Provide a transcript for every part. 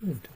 Good.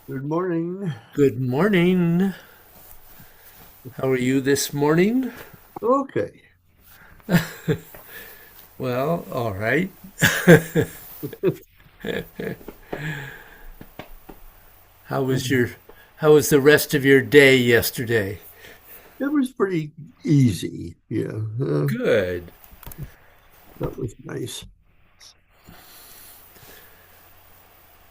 Good morning. Good morning. How are you this morning? Okay. Well, all right. How was It your how was the rest of your day yesterday? was pretty easy. Yeah, Good. that was nice.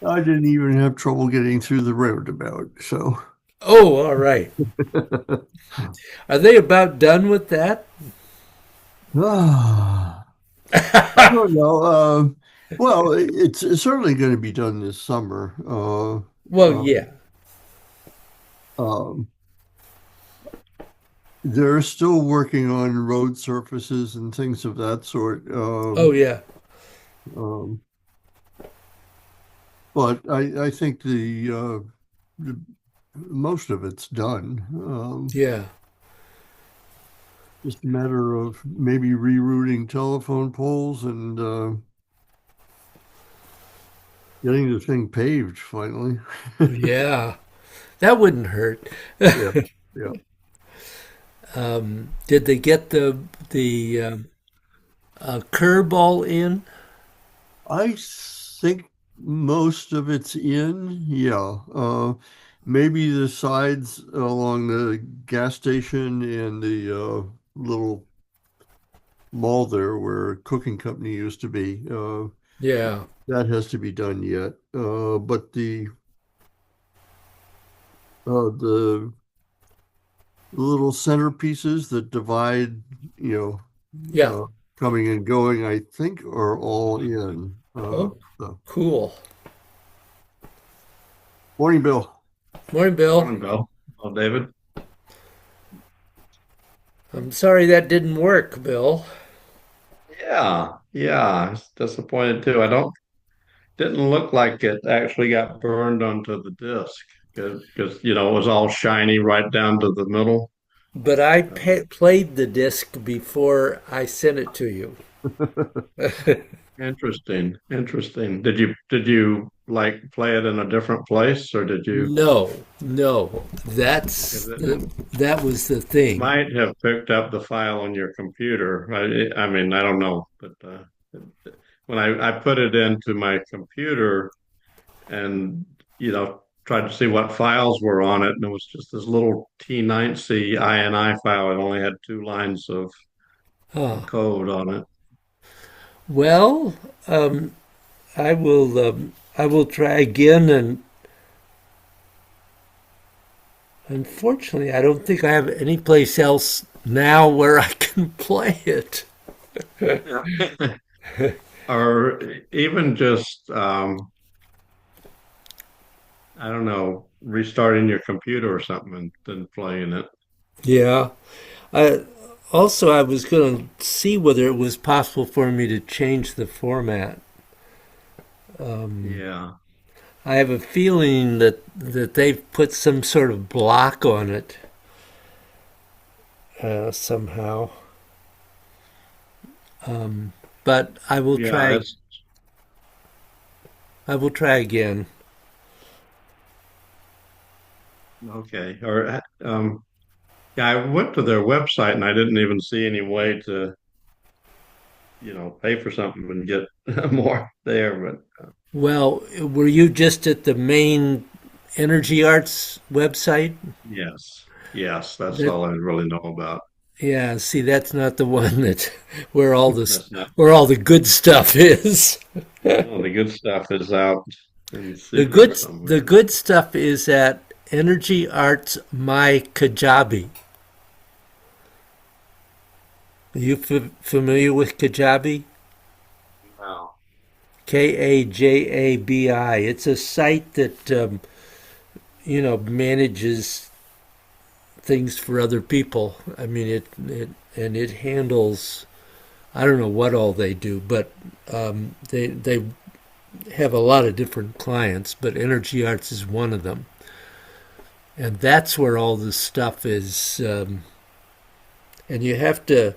I didn't even have trouble getting through the roundabout. So, Oh, all right. Are they about done with that? ah, I don't know. Well, it's certainly going to be done this summer. Well, Uh, yeah. um, they're still working on road surfaces and things of that sort. Oh, yeah. Um, but I think the most of it's done. Yeah. just a matter of maybe rerouting telephone poles and getting the thing paved finally. Yeah, that wouldn't hurt. Yeah, yeah. Did they get the curb all in? I think most of it's in. Yeah. Maybe the sides along the gas station and the little mall there where Cooking Company used to be. Yeah, That has to be done yet. But the little centerpieces that divide, you yeah. coming and going, I think are all in. Oh, So. cool. Morning, Bill. Morning, Bill. Morning, Bill. Oh, David. I'm sorry that didn't work, Bill. Yeah, I was disappointed too. I don't didn't look like it actually got burned onto the disc because it was all shiny right down to the middle. But I Um, played the disc before I sent it to you. interesting. Did you like play it in a different place or did you? No, no, Because it that was the thing. might have picked up the file on your computer. I mean, I don't know, but when I put it into my computer and tried to see what files were on it, and it was just this little T9C INI file. It only had 2 lines of Huh. code on it. Well, I will try again, and unfortunately, I don't think I have any place else now where I can play it. Yeah. Or even just I don't know, restarting your computer or something and then playing it. Yeah. I also I was going to see whether it was possible for me to change the format. Yeah. I have a feeling that they've put some sort of block on it somehow. But I will Yeah, try. it's I will try again. okay. Or yeah, I went to their website and I didn't even see any way to pay for something and get more there. But Well, were you just at the main Energy Arts website? yes, that's That all I really know about. Yeah, see, that's not the one that where That's not. where all the good stuff is. Oh, the good stuff is out in The secret somewhere. good stuff is at Energy Arts My Kajabi. Are you familiar with Kajabi? Wow. Kajabi. It's a site that manages things for other people. I mean, it handles. I don't know what all they do, but they have a lot of different clients. But Energy Arts is one of them, and that's where all this stuff is. And you have to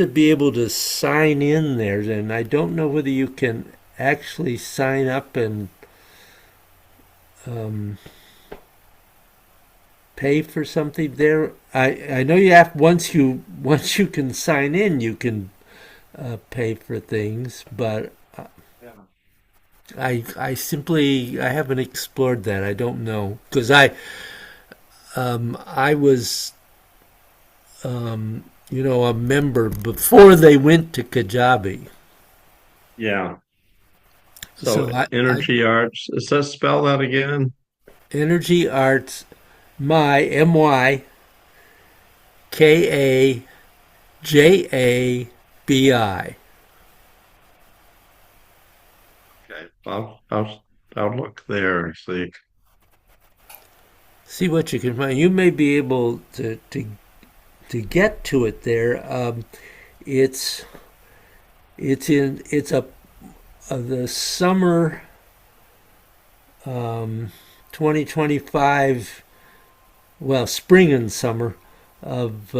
be able to sign in there. And I don't know whether you can actually sign up and um, pay for something there. I know you have once you can sign in, you can pay for things, but Yeah. I haven't explored that. I don't know because I was a member before they went to Kajabi. Yeah. So So Energy Arts, is that spell that again? Energy Arts, MyKajabi. Okay. I'll look there and see. See what you can find. You may be able to get to it there. It's it's the summer 2025, well, spring and summer of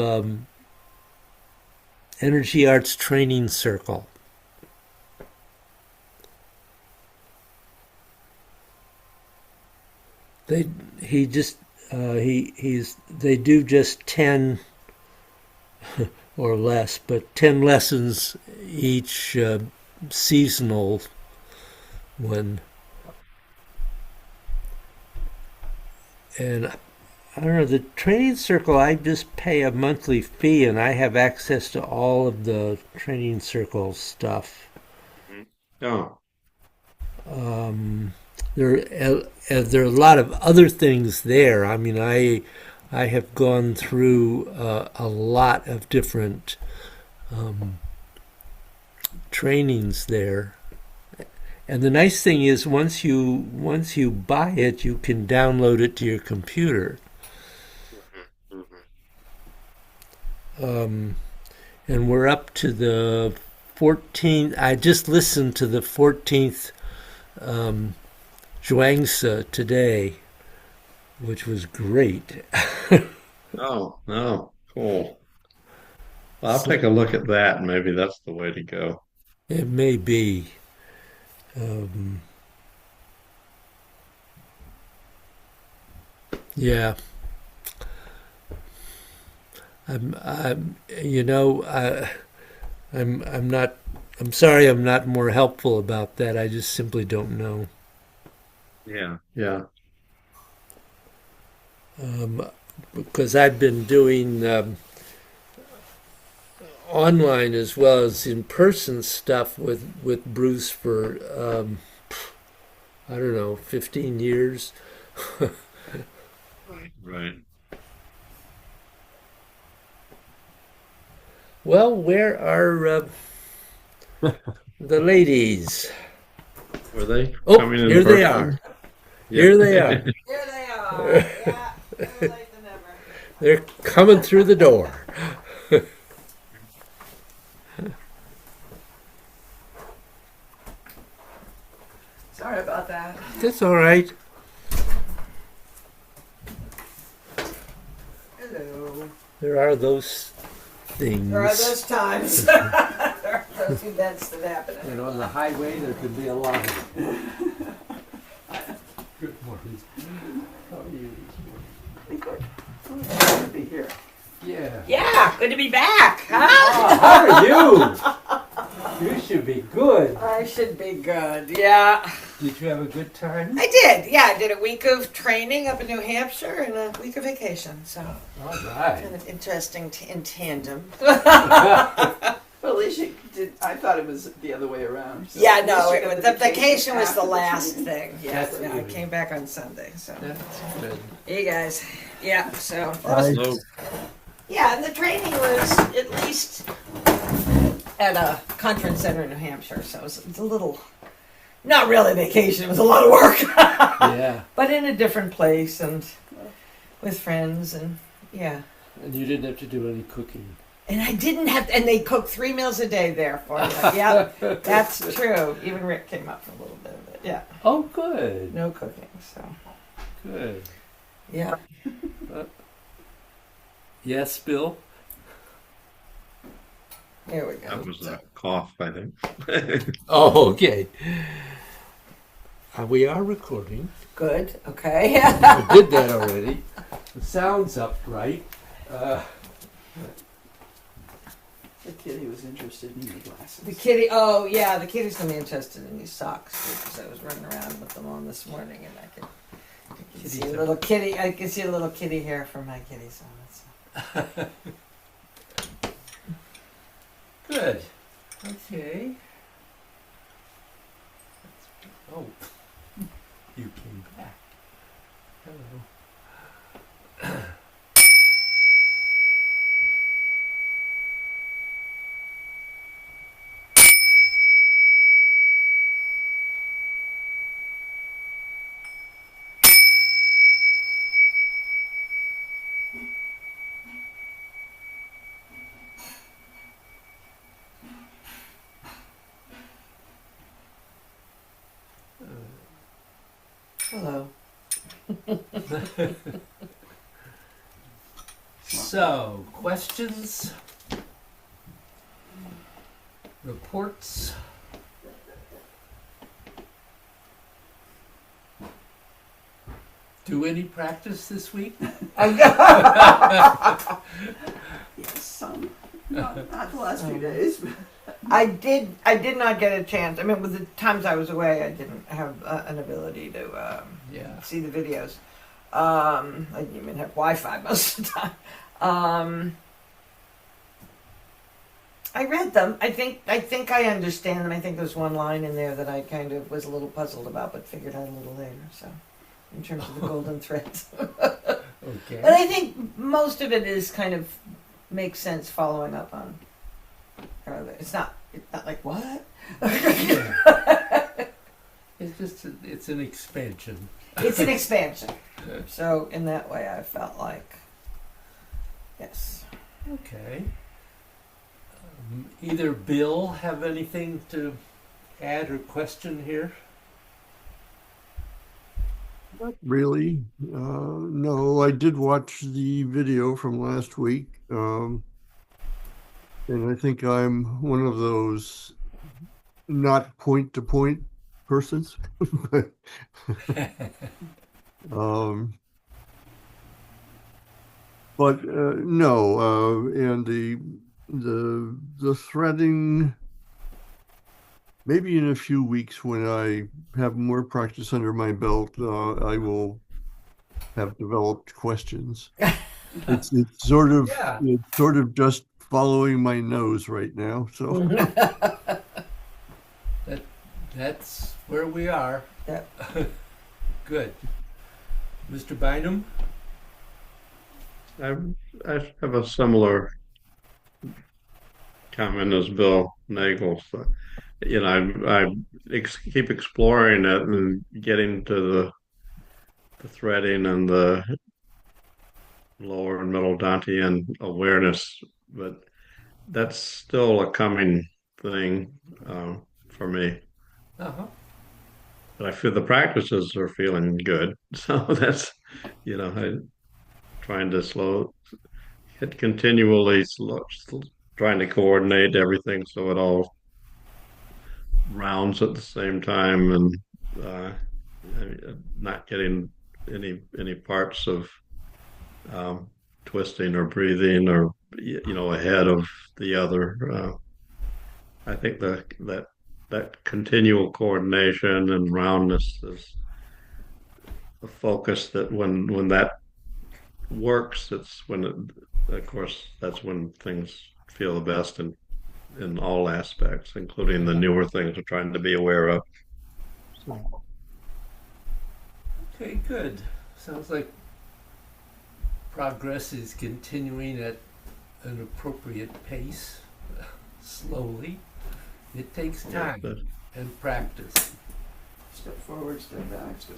Energy Arts Training Circle. They he just he's they do just 10 or less, but 10 lessons each seasonal one. And I don't know, the training circle, I just pay a monthly fee and I have access to all of the training circle stuff. Oh, Um, there are a lot of other things there. I mean, I have gone through a lot of different trainings there. And the nice thing is, once you buy it, you can download it to your computer. And we're up to the 14th. I just listened to the 14th Zhuangzi today, which was great. oh, no, cool. Well, I'll take a look at that. Maybe that's the way to go. It may be. Um, yeah, you know, I'm not. I'm sorry, I'm not more helpful about that. I just simply don't know. Yeah, yeah. Because I've been doing online as well as in-person stuff with Bruce for I don't know, 15 years. Right. Well, where are the ladies? Were they Oh, coming in here they person? are. Yeah. Here they are. Here they are. Yeah, better late than never. They're coming through the door. Sorry about that. That's all right. Hello. There are those things. There are those times. There are those events that happen. And on the highway, there can be a lot of it. Good morning. How are you? Good. Good to be here. Yeah. Yeah, good to be back. Huh? How are you? You should be good. I should be good. Yeah. Did you have a good time? I did. Yeah, I did a week of training up in New Hampshire and a week of vacation. So All right. kind of interesting in tandem. Well, at least you did. I thought it was the other way around. So Yeah, at no, least you got the vacation was after the last training. thing. Yeah, That's no, I good. came back on Sunday. So That's good. you guys, yeah. So that I, was So, yeah, and the training was at least at a conference center in New Hampshire, so it's a little, not really vacation, it was a lot of work, Yeah. but in a different place and with friends and yeah. And you didn't have to do any cooking. And I didn't have to, and they cook 3 meals a day there for me. Yeah, that's true. Even Rick came up for a little bit of it. Yeah, Oh, good. no cooking, so Good. yeah. Yes, Bill? Here we go. that was a cough, I think. Oh, okay. We are recording. Good, okay. We did that already. The sound's up right. The kitty was interested in your glasses. The kitty, oh yeah, the kitty's gonna be interested in these socks because I was running around with them on this morning, and I could see a little kitty. I can see a little kitty hair from my kitty, so that's Good. Okay. Oh, you came back. Hello. hello. Well, So, questions? Reports? Do any practice this week? Yes, some. Not the last few days. I did not get a chance. I mean, with the times I was away, I didn't have an ability to Yeah. see the videos. I didn't even have Wi-Fi most of the time. I read them. I think I understand them. I think there's one line in there that I kind of was a little puzzled about, but figured out a little later. So, in terms of the golden threads, but Okay. I think most of it is kind of makes sense following up on. It's not like what. It's just, it's an expansion. It's an expansion. So in that way, I felt like yes. Okay. Either Bill have anything to add or question here? Not really. No, I did watch the video from last week. And I think I'm one of those not point to point persons. um, but no, and the threading. Maybe in a few weeks, when I have more practice under my belt, I will have developed questions. It's sort of Yeah. it's sort of just following my nose right now. So That's where we are. Yep. Good. Mr. Bynum? I have a similar comment as Bill Nagel. So, keep exploring it and getting to the threading and the lower and middle Dantean awareness, but that's still a coming thing for me. Uh-huh. But I feel the practices are feeling good, so that's trying to continually trying to coordinate everything so it all rounds at the same time, and not getting any parts of twisting or breathing or ahead of the other. I think that continual coordination and roundness is the focus that when that works, it's when of course that's when things feel the best in all aspects, including the newer things we're trying to be aware of. So, Okay, good. Sounds like progress is continuing at an appropriate pace, slowly. It takes time but and practice. Step forward, step back, step.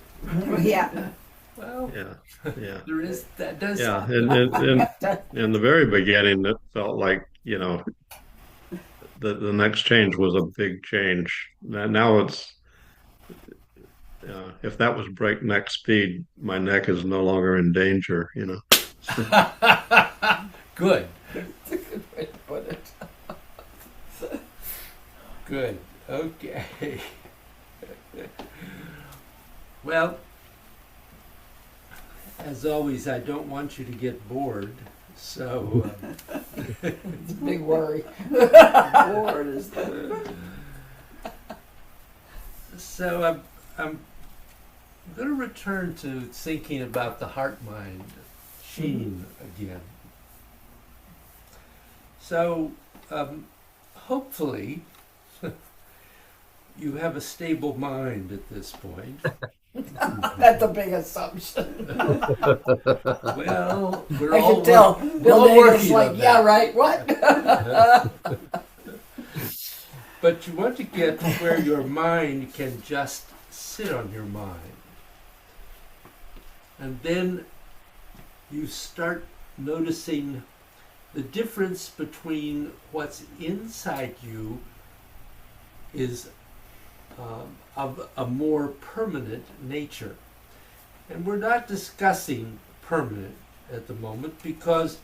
Yeah. Well, yeah. there is, that does Yeah, happen. in the very beginning, it felt like the next change was a big change. Now it's if that was breakneck speed, my neck is no longer in danger. Good, That's a good way to put it. good. Okay. Well, as always, I don't want you to get bored, so It's a big worry. Board is the. so I'm going to return to thinking about the heart-mind sheen again. So hopefully you have a stable mind at this point. That's a big assumption. Well, we're I all can tell. we're Bill all Nagel's working like, on yeah, that. right. What? But you want to get to where your mind can just sit on your mind. And then you start noticing the difference between what's inside you is of a more permanent nature. And we're not discussing permanent at the moment because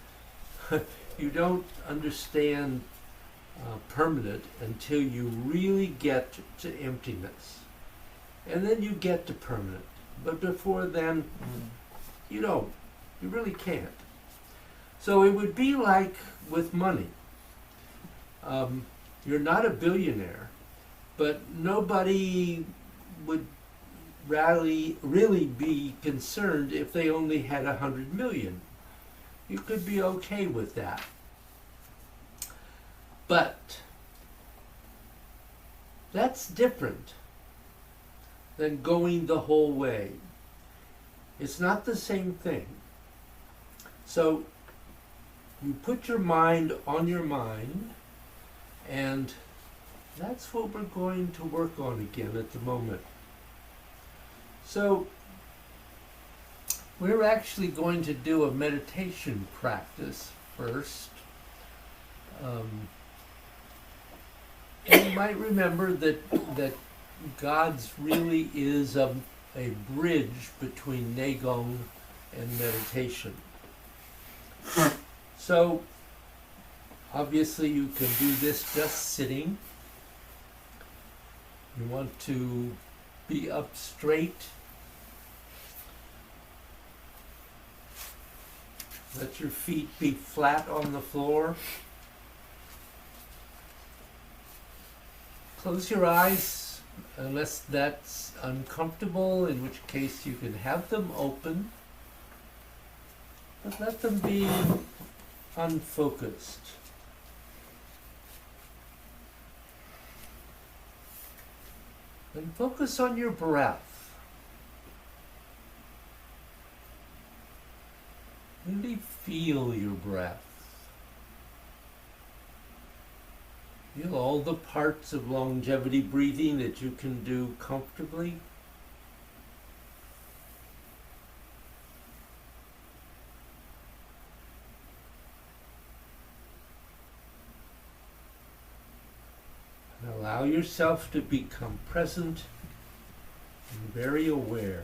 you don't understand permanent until you really get to emptiness. And then you get to permanent. But before then, you don't. You really can't. So it would be like with money. You're not a billionaire, but nobody would really be concerned if they only had 100 million. You could be okay with that. But that's different than going the whole way. It's not the same thing. So you put your mind on your mind, and that's what we're going to work on again at the moment. So we're actually going to do a meditation practice first. And you might remember that God's really is a bridge between Neigong and meditation. So obviously you can do this just sitting. You want to be up straight. Let your feet be flat on the floor. Close your eyes unless that's uncomfortable, in which case you can have them open, but let them be unfocused. And focus on your breath. Really feel your breath. Feel all the parts of longevity breathing that you can do comfortably. And allow yourself to become present and very aware.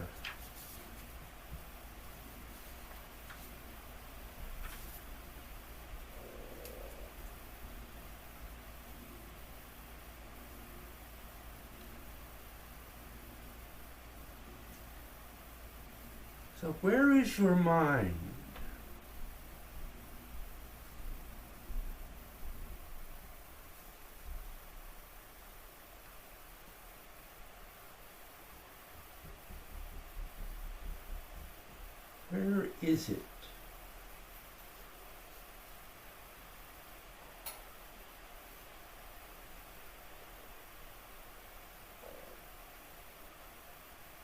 So where is your mind? Where is it?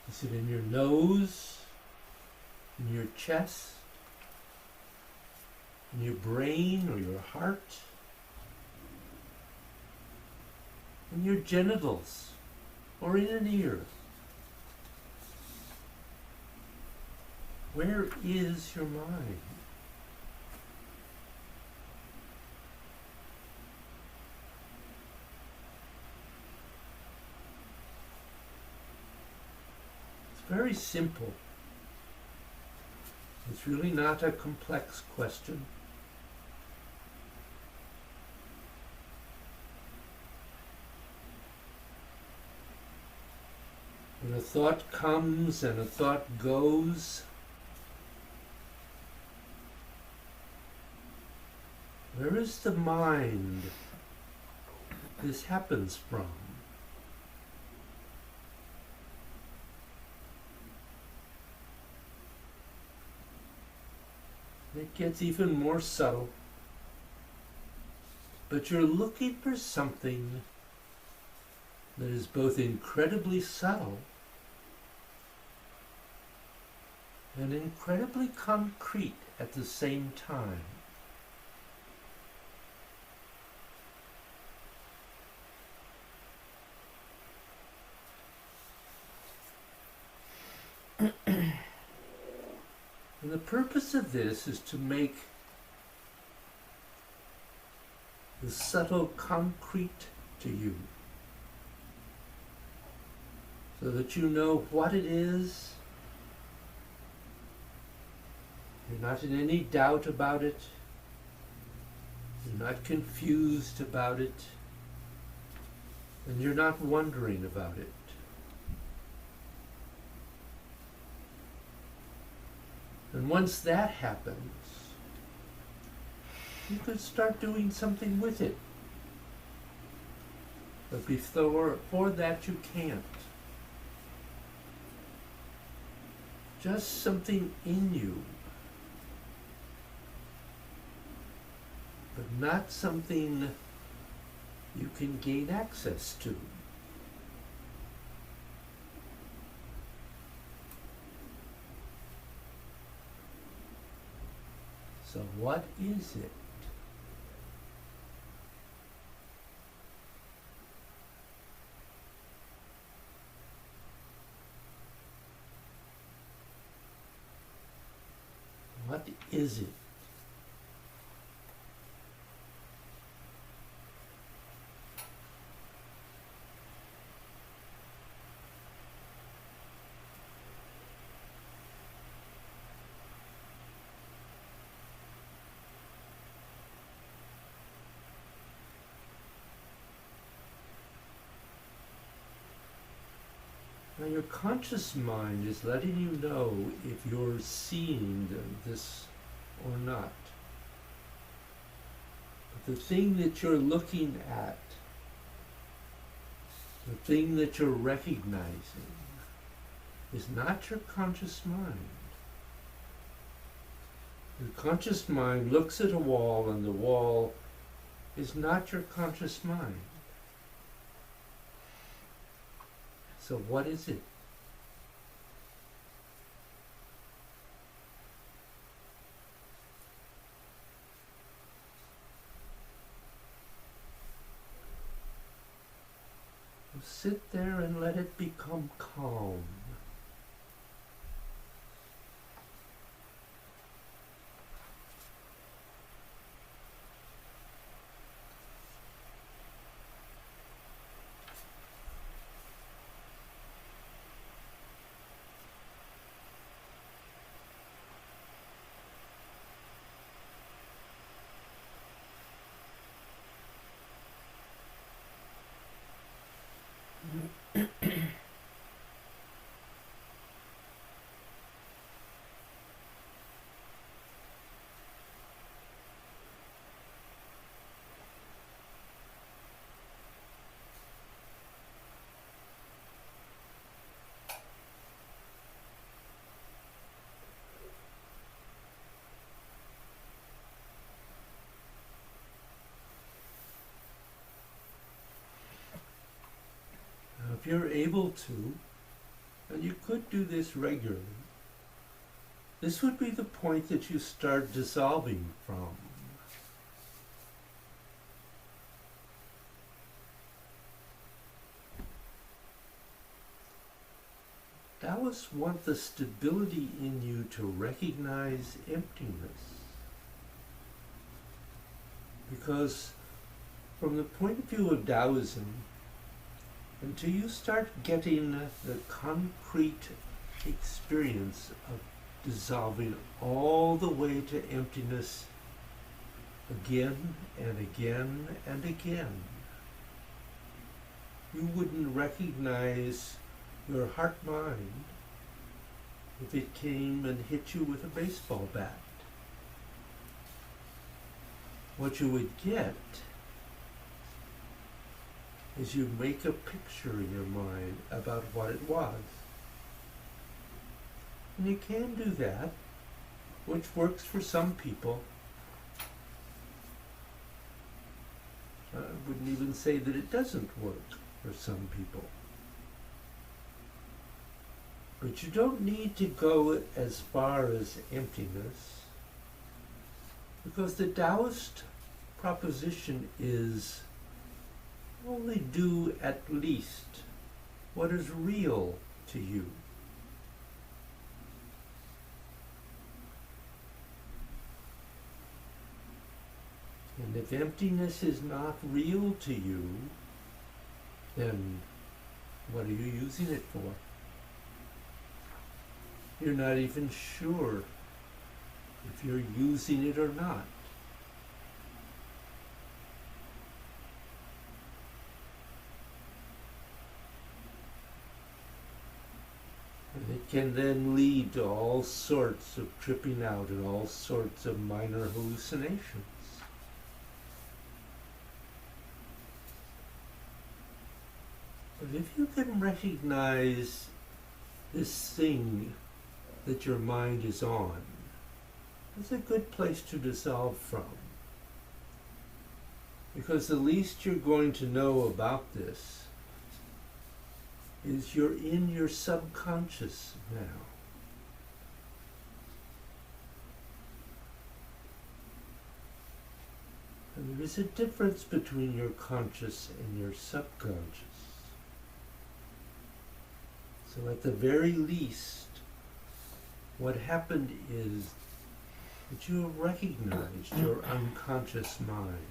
Is it in your nose? In your chest, in your brain or your heart, in your genitals, or in an ear? Where is your mind? It's very simple. It's really not a complex question. When a thought comes and a thought goes, where is the mind this happens from? It gets even more subtle. But you're looking for something that is both incredibly subtle and incredibly concrete at the same time. And the purpose of this is to make the subtle concrete to you, so that you know what it is. You're not in any doubt about it. You're not confused about it, and you're not wondering about it. And once that happens, you could start doing something with it. But before that, you can't. Just something in you, but not something you can gain access to. So what is it? What is it? Now your conscious mind is letting you know if you're seeing this or not. But the thing that you're looking at, the thing that you're recognizing, is not your conscious mind. Your conscious mind looks at a wall, and the wall is not your conscious mind. So what is it? Sit there and let it become calm. Now, if you're able to, and you could do this regularly, this would be the point that you start dissolving from. Taoists want the stability in you to recognize emptiness. Because from the point of view of Taoism, until you start getting the concrete experience of dissolving all the way to emptiness again and again and again, you wouldn't recognize your heart-mind if it came and hit you with a baseball bat. What you would get is you make a picture in your mind about what it was. And you can do that, which works for some people. I wouldn't even say that it doesn't work for some people. But you don't need to go as far as emptiness, because the Taoist proposition is only do at least what is real to you. And if emptiness is not real to you, then what are you using it for? You're not even sure if you're using it or not. can then lead to all sorts of tripping out and all sorts of minor hallucinations. But if you can recognize this thing that your mind is on, it's a good place to dissolve from. Because the least you're going to know about this is you're in your subconscious now. And there is a difference between your conscious and your subconscious. So at the very least, what happened is that you have recognized your unconscious mind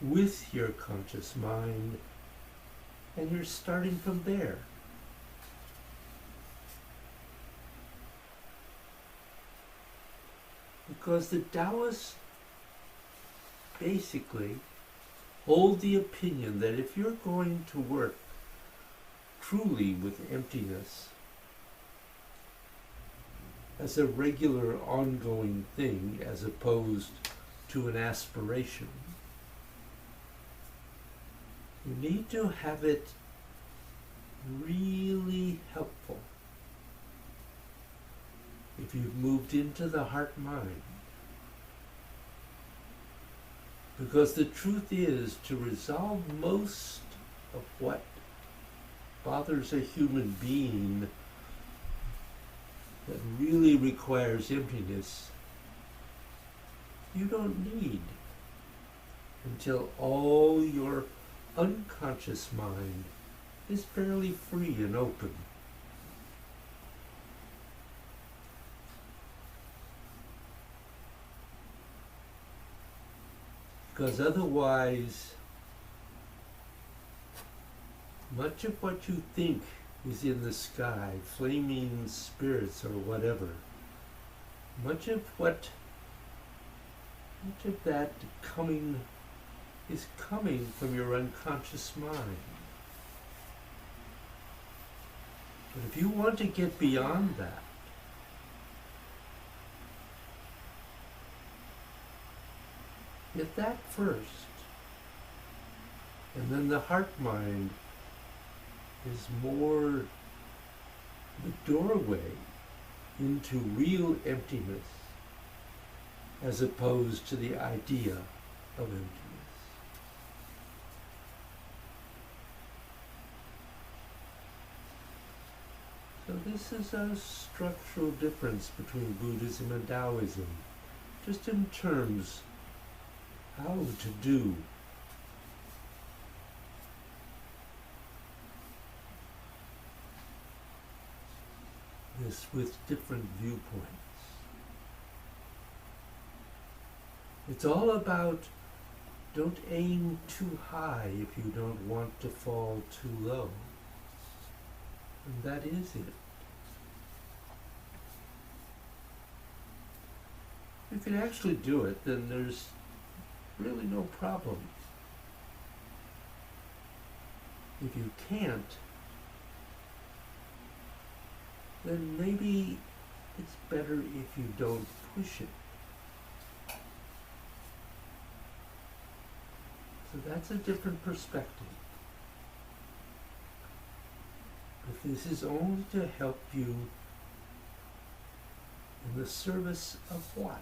with your conscious mind, and you're starting from there. Because the Taoists basically hold the opinion that if you're going to work truly with emptiness as a regular ongoing thing as opposed to an aspiration, you need to have it really helpful if you've moved into the heart mind. Because the truth is, to resolve most of what bothers a human being that really requires emptiness, you don't need until all your unconscious mind is fairly free and open. Because otherwise, much of what you think is in the sky, flaming spirits or whatever, much of that is coming from your unconscious mind. But if you want to get beyond that, get that first. And then the heart mind is more the doorway into real emptiness as opposed to the idea of emptiness. So this is a structural difference between Buddhism and Taoism, just in terms how to do this with different viewpoints. It's all about don't aim too high if you don't want to fall too low. And that is it. If you can actually do it, then there's really no problem. If you can't, then maybe it's better if you don't push it. So that's a different perspective. But this is only to help you in the service of what?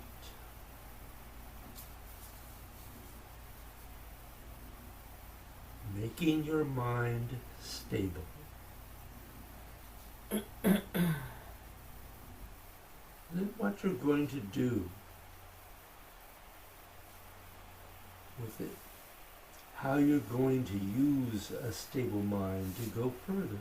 Making your mind stable. Then what you're going to do with it, how you're going to use a stable mind to go further.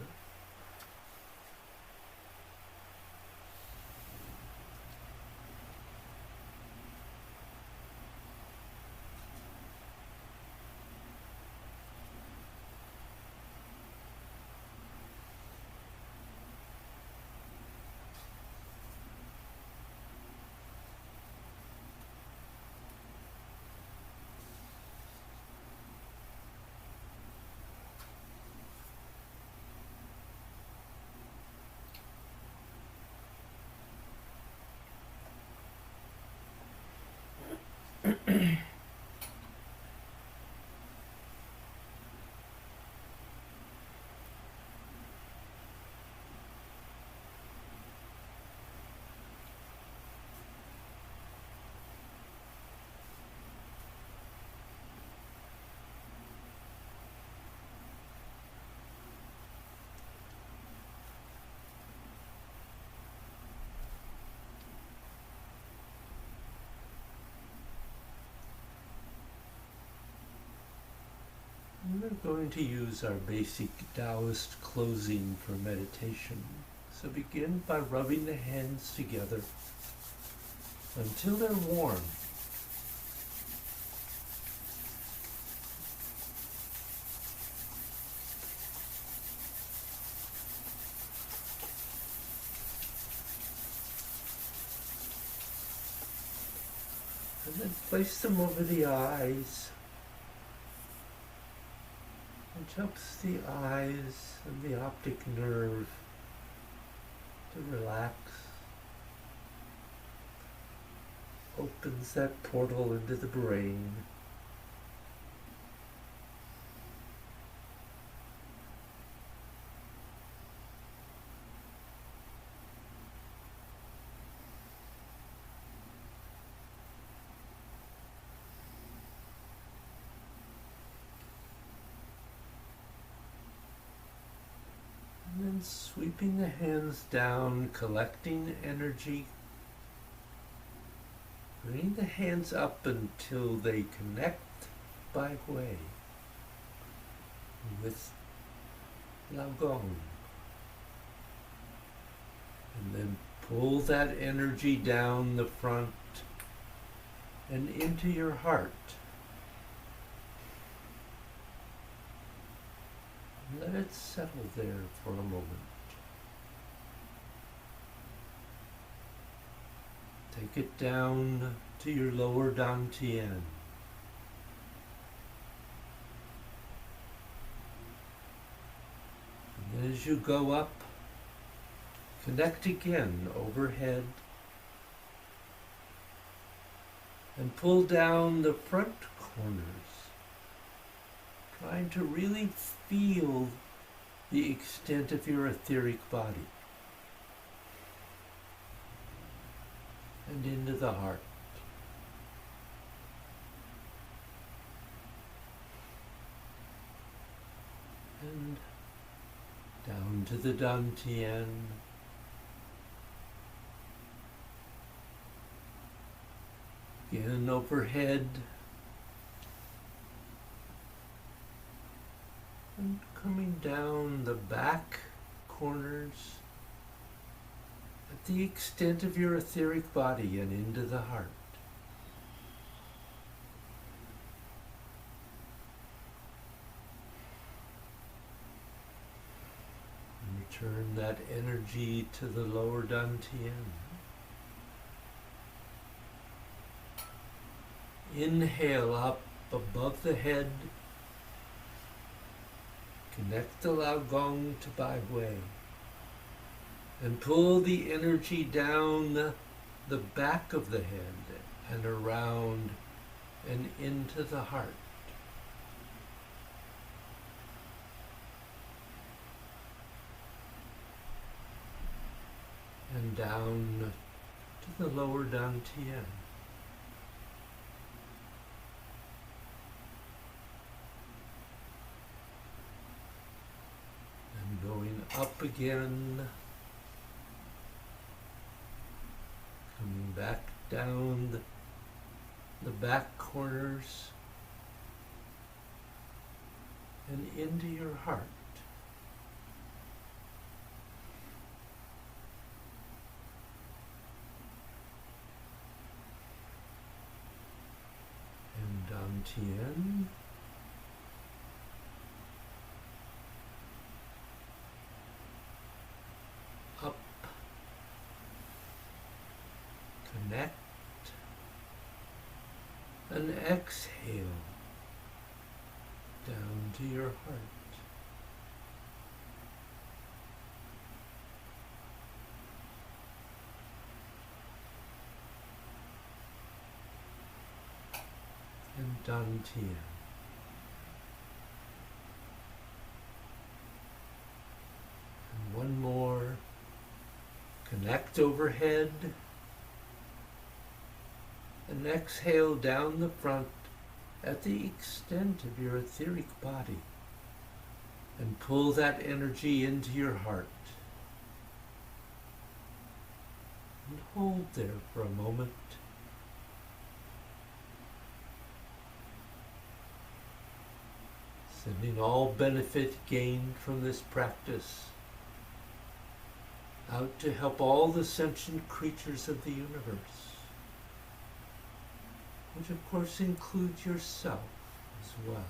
We're going to use our basic Taoist closing for meditation. So begin by rubbing the hands together until they're warm. And then place them over the eyes. Which helps the eyes and the optic nerve to relax. Opens that portal into the brain. And then sweeping the hands down, collecting energy. Bring the hands up until they connect by way with Lao Gong. And then pull that energy down the front and into your heart. Let it settle there for a moment. Take it down to your lower dantian. And then as you go up, connect again overhead and pull down the front corners, trying to really feel the extent of your etheric body and into the heart. And down to the dantian. Again overhead. And coming down the back corners at the extent of your etheric body and into the heart. And return that energy to the lower dantian. Inhale up above the head. Connect the Lao Gong to Bai Hui. And pull the energy down the back of the head and around and into the heart. And down to the lower dantian. And going up again. Coming back down the back corners and into your heart. And dantian. Up. Connect and exhale down to your heart. dantian. And one more. Connect overhead. And exhale down the front at the extent of your etheric body. And pull that energy into your heart. And hold there for a moment. Sending all benefit gained from this practice out to help all the sentient creatures of the universe, which of course includes yourself as well.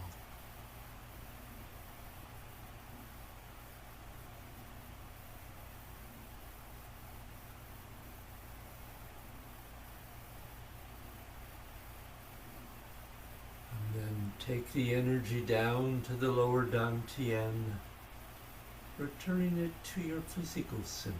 And then take the energy down to the lower dantian, returning it to your physical center.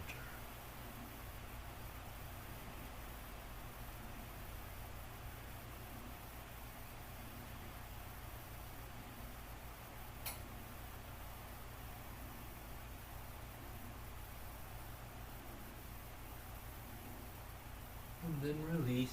And then release.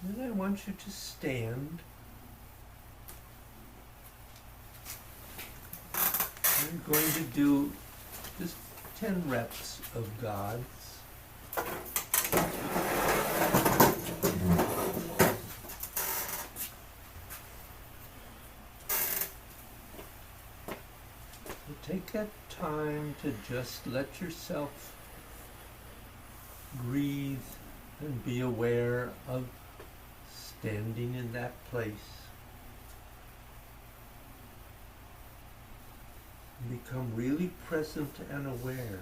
Then I want you to stand. We're going to do just 10 reps of Gods. So take that time to just let yourself breathe and be aware of standing in that place. Become really present and aware.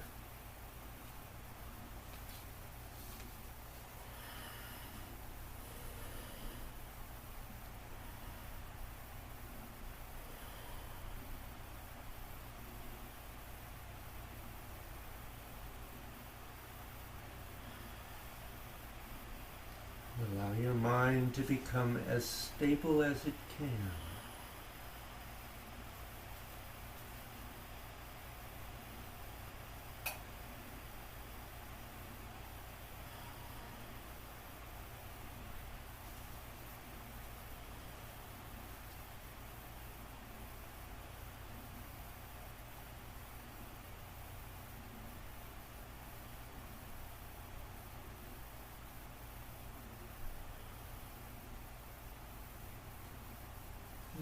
Allow your mind to become as stable as it can.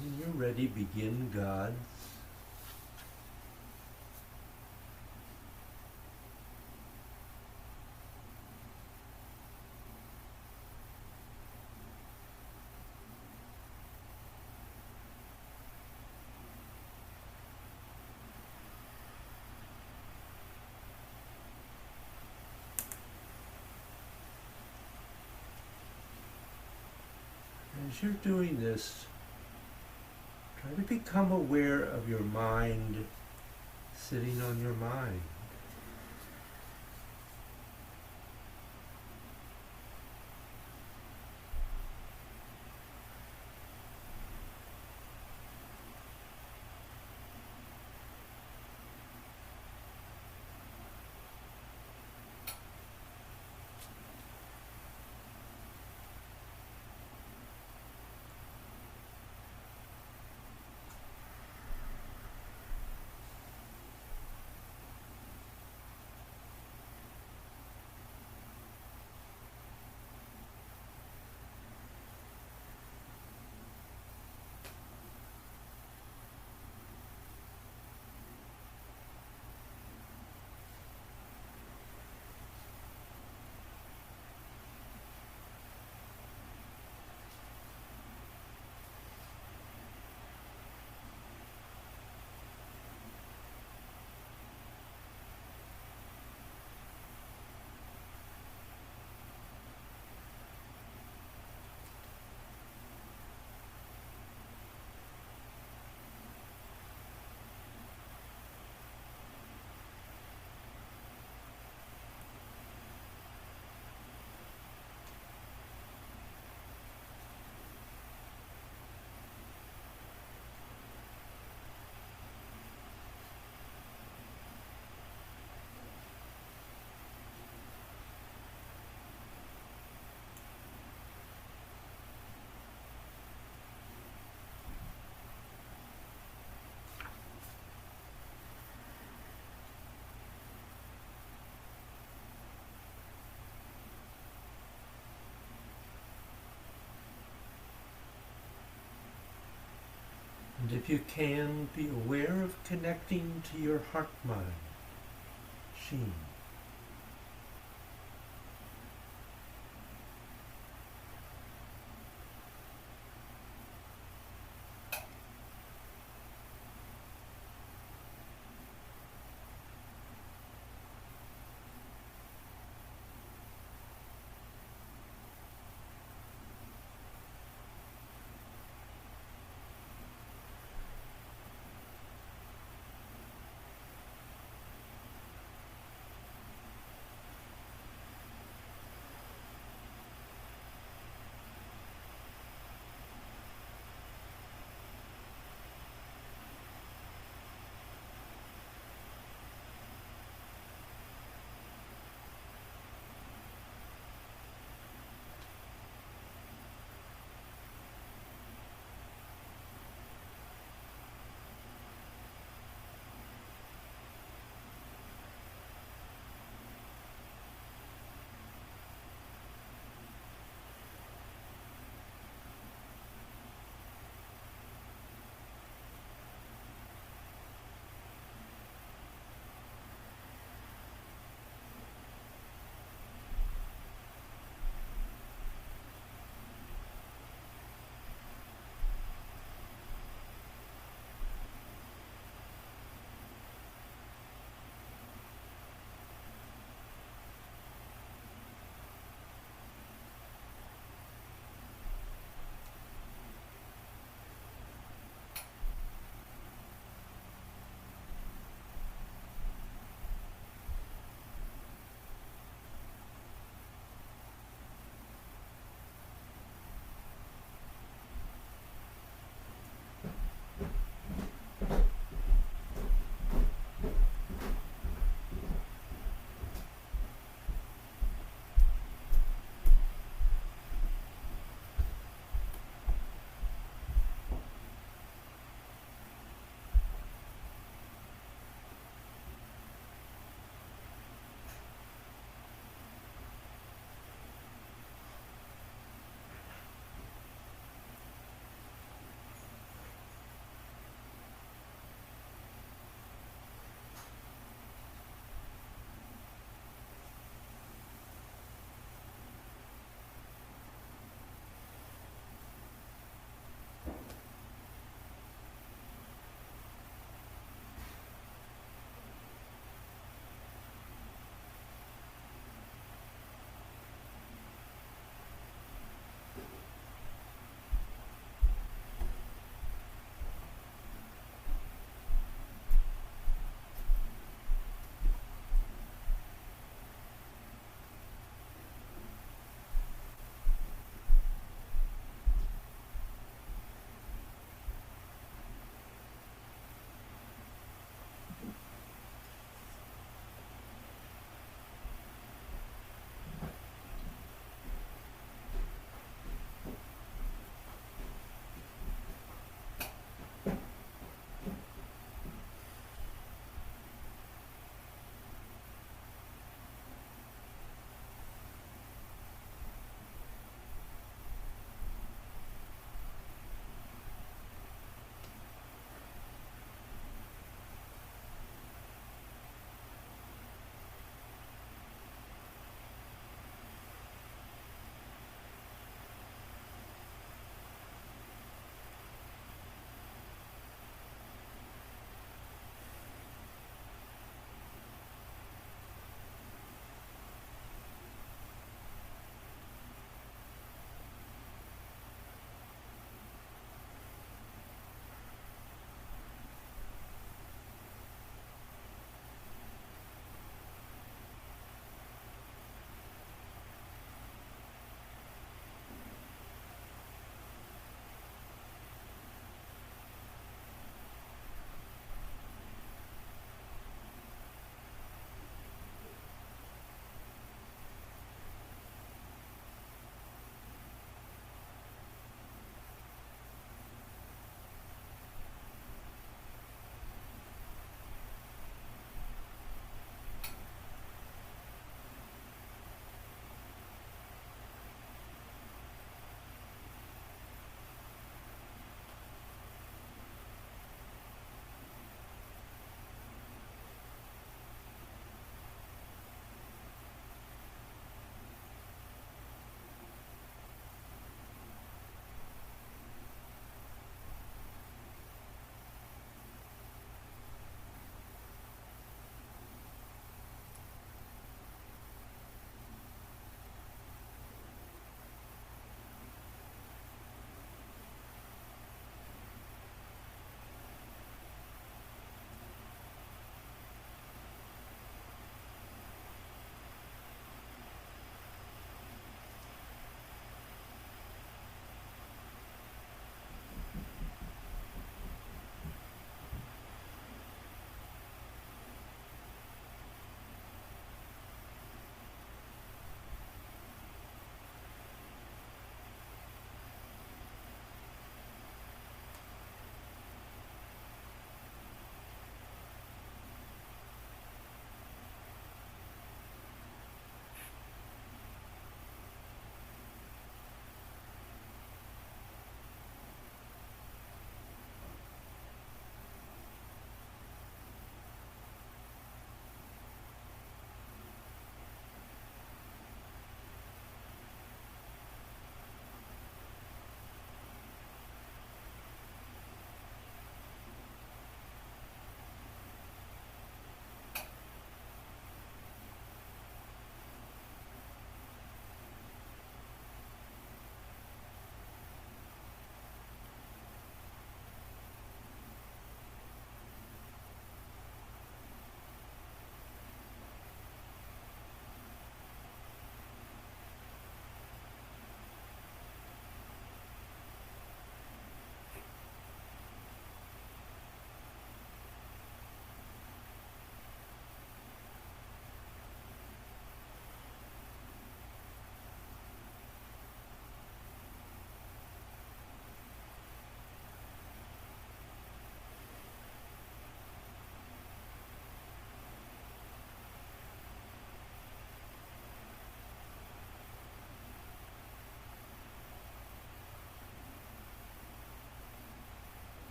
When you're ready, begin Gods. As you're doing this, try to become aware of your mind sitting on your mind. And if you can, be aware of connecting to your heart mind. Sheen.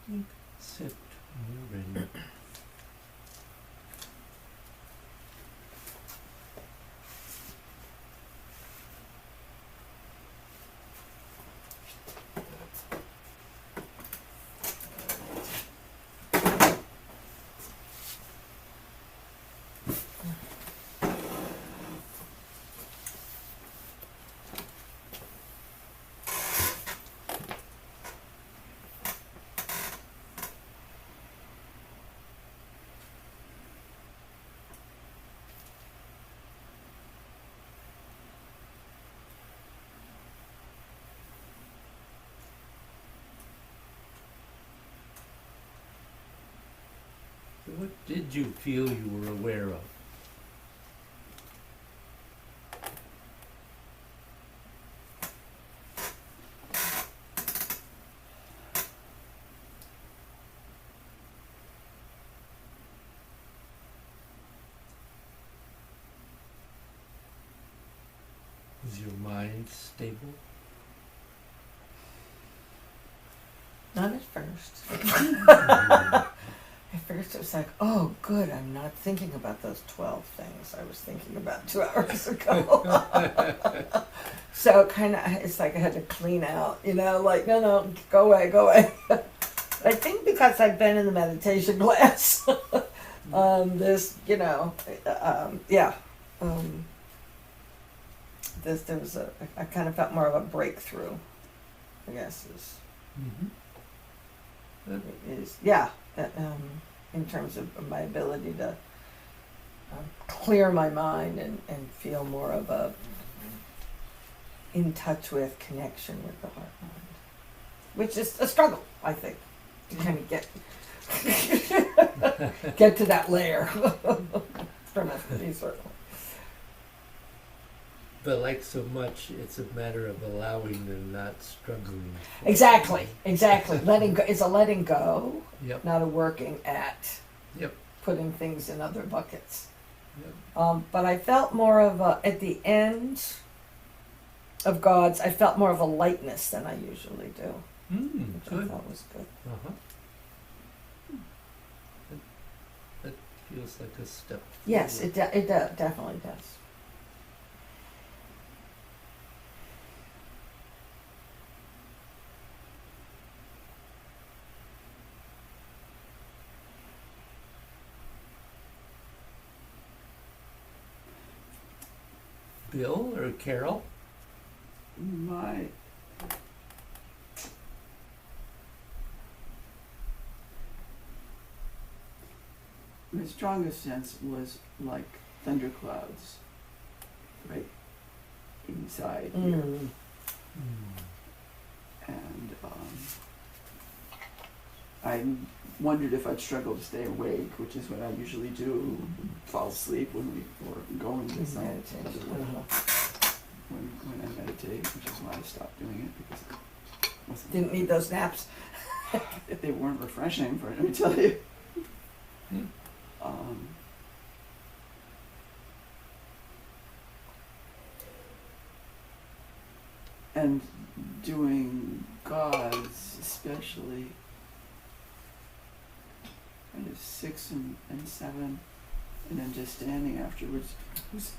Except we're ready. What did you feel you were aware of? Is your mind stable? Not at first. At first it was like, oh, good, I'm not thinking about those 12 things I was thinking about 2 hours ago. So kind of, it's like I had to clean out, like, no, go away, go away. I think because I've been in the meditation class, this, there was I kind of felt more of a breakthrough, I guess, in terms of my ability to clear my mind and feel more of a in touch with connection with the heart mind, which is a struggle, I think, to kind of get to that layer for me, certainly. But like so much, it's a matter of allowing and not struggling. Exactly. Letting go. It's a letting go, Yep. not a working at Yep. putting things in other buckets. Yep. But I felt more of at the end of God's, I felt more of a lightness than I usually do, which I Good. thought was good. Uh-huh. That feels like a step. Yes, forward. it definitely does. Bill or Carol? My strongest sense was like thunderclouds right inside here. Mm. And I wondered if I'd struggle to stay awake, which is what I usually do, fall asleep when we were going to some Meditation. other Uh-huh. when I meditate, which is why I stopped doing it, because it wasn't, Didn't need those naps. they weren't refreshing, let me tell you. Hmm. And doing God's, especially kind of 6 and 7, and then just standing afterwards, was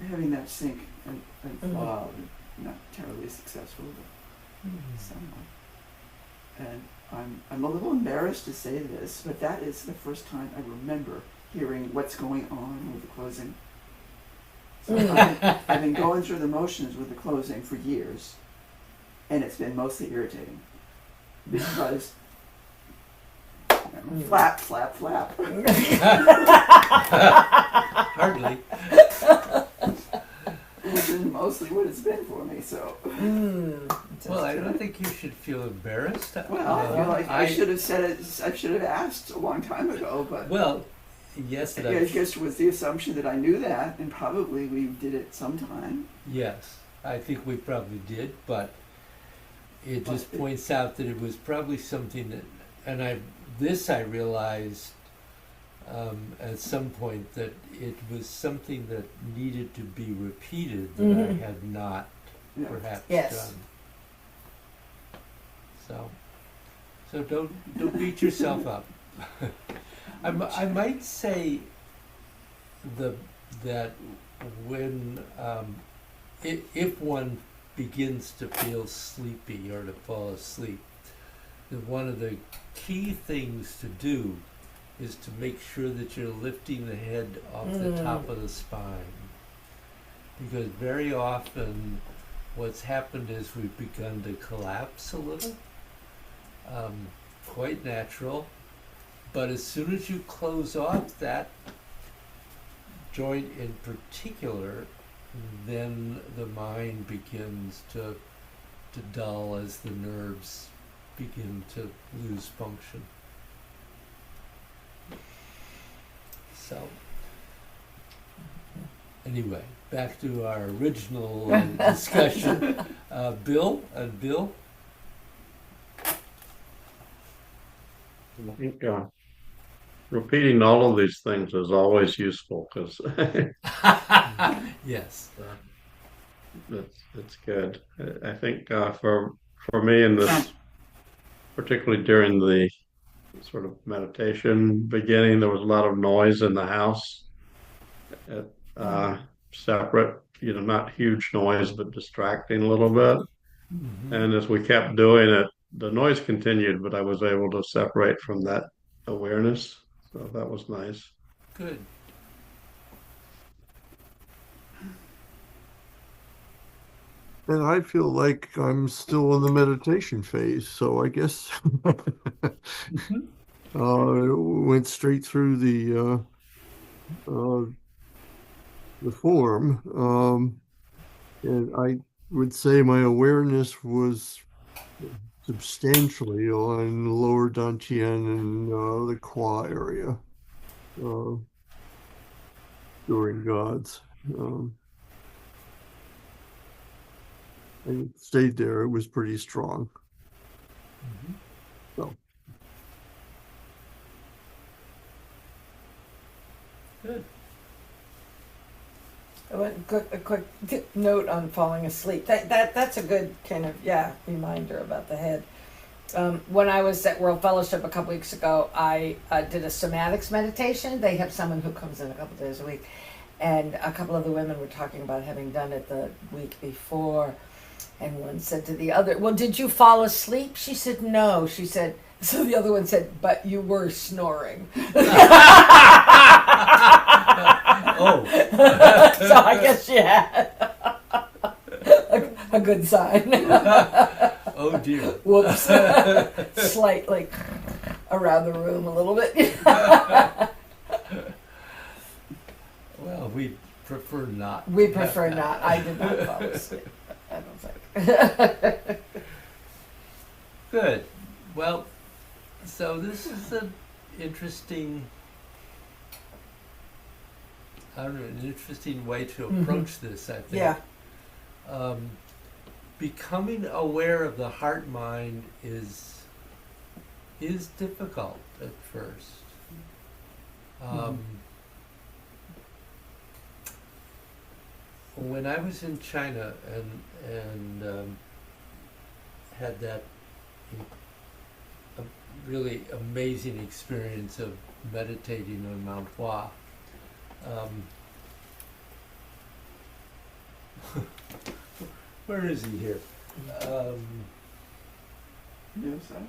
having that sink and flow, not terribly successful, but somewhat. And I'm a little embarrassed to say this, but that is the first time I remember hearing what's going on with the closing. So I've been going through the motions with the closing for years, and it's been mostly irritating because flap, flap, flap. Hardly. Which is mostly what it's been for me. So, Well, I don't think you should feel embarrassed. well, I feel like I should have said it. I should have asked a long time ago, but Well, yes, I guess with the assumption that I knew that, and probably we did it sometime. yes, I think we probably did, but it just points out that it was probably something that, and I realized at some point that it was something that needed to be repeated that I had not Yeah. perhaps Yes. done. So don't beat yourself up. I might say that when if one begins to feel sleepy or to fall asleep, that one of the key things to do is to make sure that you're lifting the head off the top of the spine. Because very often what's happened is we've begun to collapse a little, quite natural, but as soon as you close off that joint in particular, then the mind begins to dull as the nerves begin to lose function. So, anyway, back to our original discussion. Bill? I think repeating all of these things is always useful because Yes. that's good. I think for me in this, particularly during the sort of meditation beginning, there was a lot of noise in the house. Separate, not huge noise, but distracting a little bit. Mm-hmm. And as we kept doing it, the noise continued, but I was able to separate from that awareness. So that was nice. Good. And I feel like I'm still in the meditation phase, so I guess went straight through the form, and I would say my awareness was substantially on lower dantian and the Kwa area during gods. I stayed there. It was pretty strong. Mm-hmm. So. Good. A quick note on falling asleep. That's a good kind of reminder about the head. When I was at World Fellowship a couple weeks ago, I did a somatics meditation. They have someone who comes in a couple days a week, and a couple of the women were talking about having done it the week before, and one said to the other, "Well, did you fall asleep?" She said, "No." She said, so the other one said, "But you were snoring." Oh. So I guess she had a good sign. Oh dear. Whoops. Slightly around the room a little bit. Well, we prefer not. We prefer not. I did not fall asleep. I don't think. Good. Well, so this is an interesting way to approach this, I think. Yeah. Becoming aware of the heart mind is difficult at first. When I was in China and had that really amazing experience of meditating on Mount Hua. Where is he here? The other side?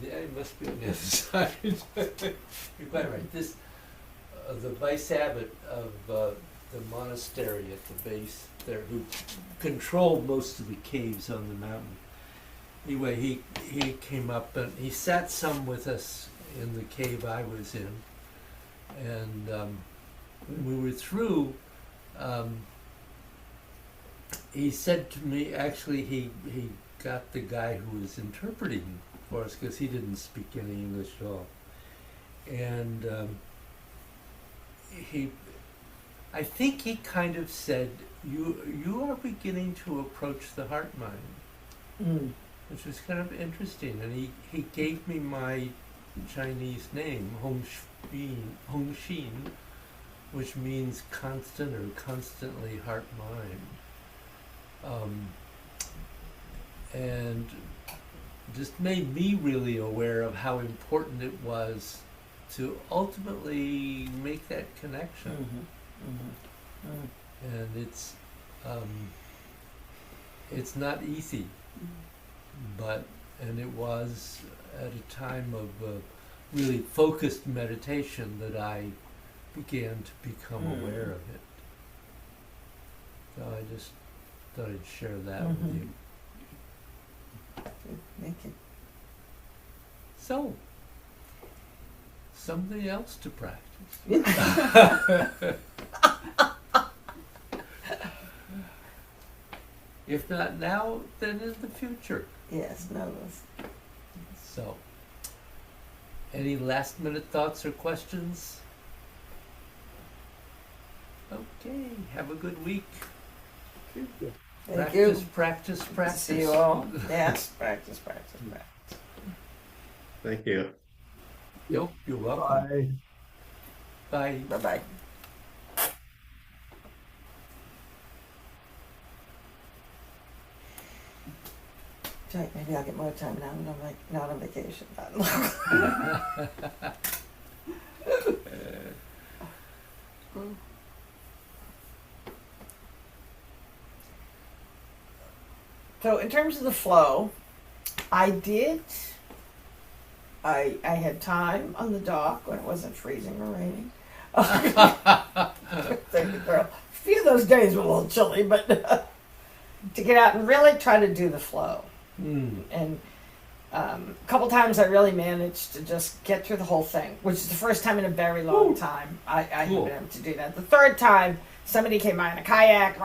Yeah, he must be on the other side. You're quite right. This, the vice abbot of the monastery at the base there, who controlled most of the caves on the mountain. Anyway, he came up and he sat some with us in the cave I was in, and when we were through, he said to me, actually he got the guy who was interpreting for us because he didn't speak any English at all, and I think he kind of said, you are beginning to approach the heart mind, which was kind of interesting, and he gave me my Chinese name, Hong Xin, which means constant or constantly heart mind. And just made me really aware of how important it was to ultimately make that connection. And it's not easy, and it was at a time of really focused meditation that I began to become aware of it. So I just thought I'd share that with you. Thank you. So, something else to practice. If not now, then in the future. Yes, no. So, any last minute thoughts or questions? Okay, have a good week. Thank Practice, you. practice, practice. See you all. Yes, practice. Thank you. Yep, you're welcome. Bye. Bye. Bye. Right, maybe I'll get more time now when I'm like not on vacation. So in terms of the flow, I had time on the dock when it wasn't freezing or raining. Thank you, girl. A few of those days were a little chilly, but to get out and really try to do the flow. And a couple times I really managed to just get through the whole thing, which is the first time in a very long time I had been able to do that. The third time, somebody came by in a kayak.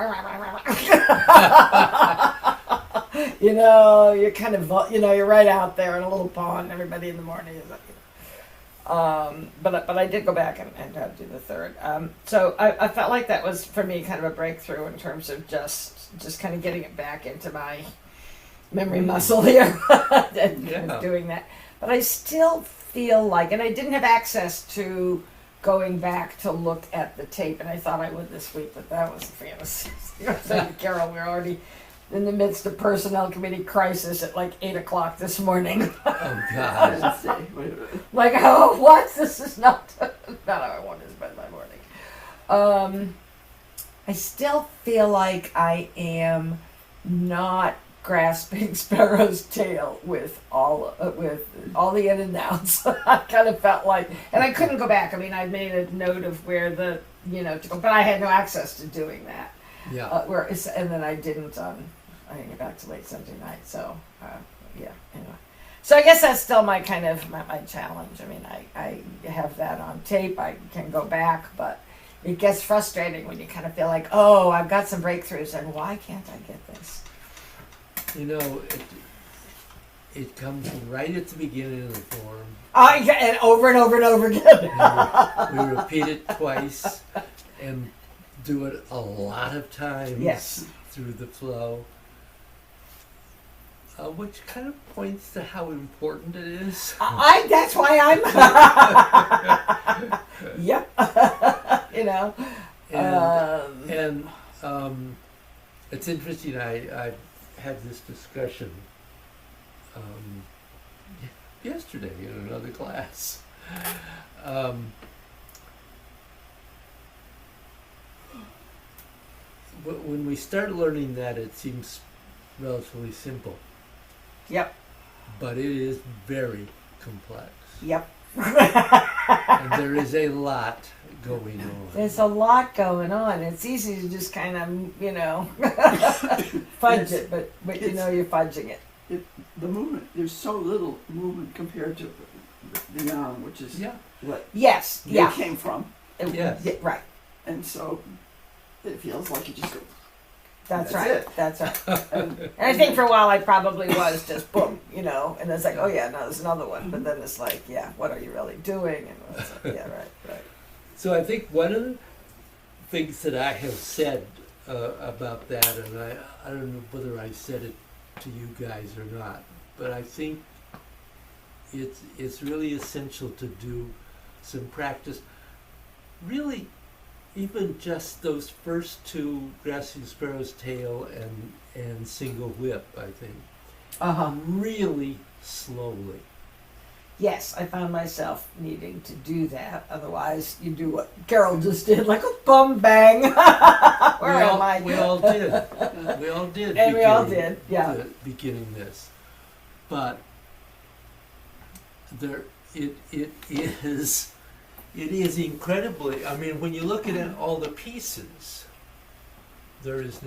You know, you're kind of, you're right out there in a little pond, and everybody in the morning is like, but I did go back and do the third. So I felt like that was, for me, kind of a breakthrough in terms of just kind of getting it back into my memory muscle here and doing that. But I still feel like, and I didn't have access to going back to look at the tape, and I thought I would this week, but that was a fantasy. Thank you, Carol. We're already in the midst of personnel committee crisis at like 8 o'clock this morning. Oh, God. Like, oh, what? This is not how I want to spend my morning. I still feel like I am not grasping Sparrow's tail with all the in and outs. I kind of felt like, and I couldn't go back. I mean, I made a note of where to go, but I had no access to doing that. Yeah. And then I didn't. I didn't get back to late Sunday night. So anyway. So I guess that's still my kind of my challenge. I mean, I have that on tape. I can go back, but it gets frustrating when you kind of feel like, oh, I've got some breakthroughs, and why can't I get this? You know, it comes right at the beginning of the form. And over and over and over again. And we repeat it twice and do it a lot of times through the flow. Which kind of points to how important it is. That's why I'm. Yep. And it's interesting. I had this discussion yesterday in another class. When we start learning that, it seems relatively simple. Yep. But it is very complex. Yep. And there is a lot going on. There's a lot going on. It's easy to just kind of, fudge it, but you're fudging it. The movement, there's so little movement compared to the yang, which is what Yes. it came from. Yes. Yeah, right. And so it feels like you just go. That's That's right. it. That's right. And I think for a while I probably was just boom, and it's like, oh yeah, no, there's another one. But then it's like, yeah, what are you really doing? And right. So I think one of the things that I have said about that, and I don't know whether I said it to you guys or not, but I think it's really essential to do some practice. Really, even just those first two, Grasping Sparrow's Tail and Single Whip, I think, really slowly. Yes, I found myself needing to do that. Otherwise, you do what Carol just did, like a bum bang. Where am I? We all did. We all did. And we all beginning- did, yeah. Beginning this, but there it is incredibly. I mean, when you look at it, all the pieces, there is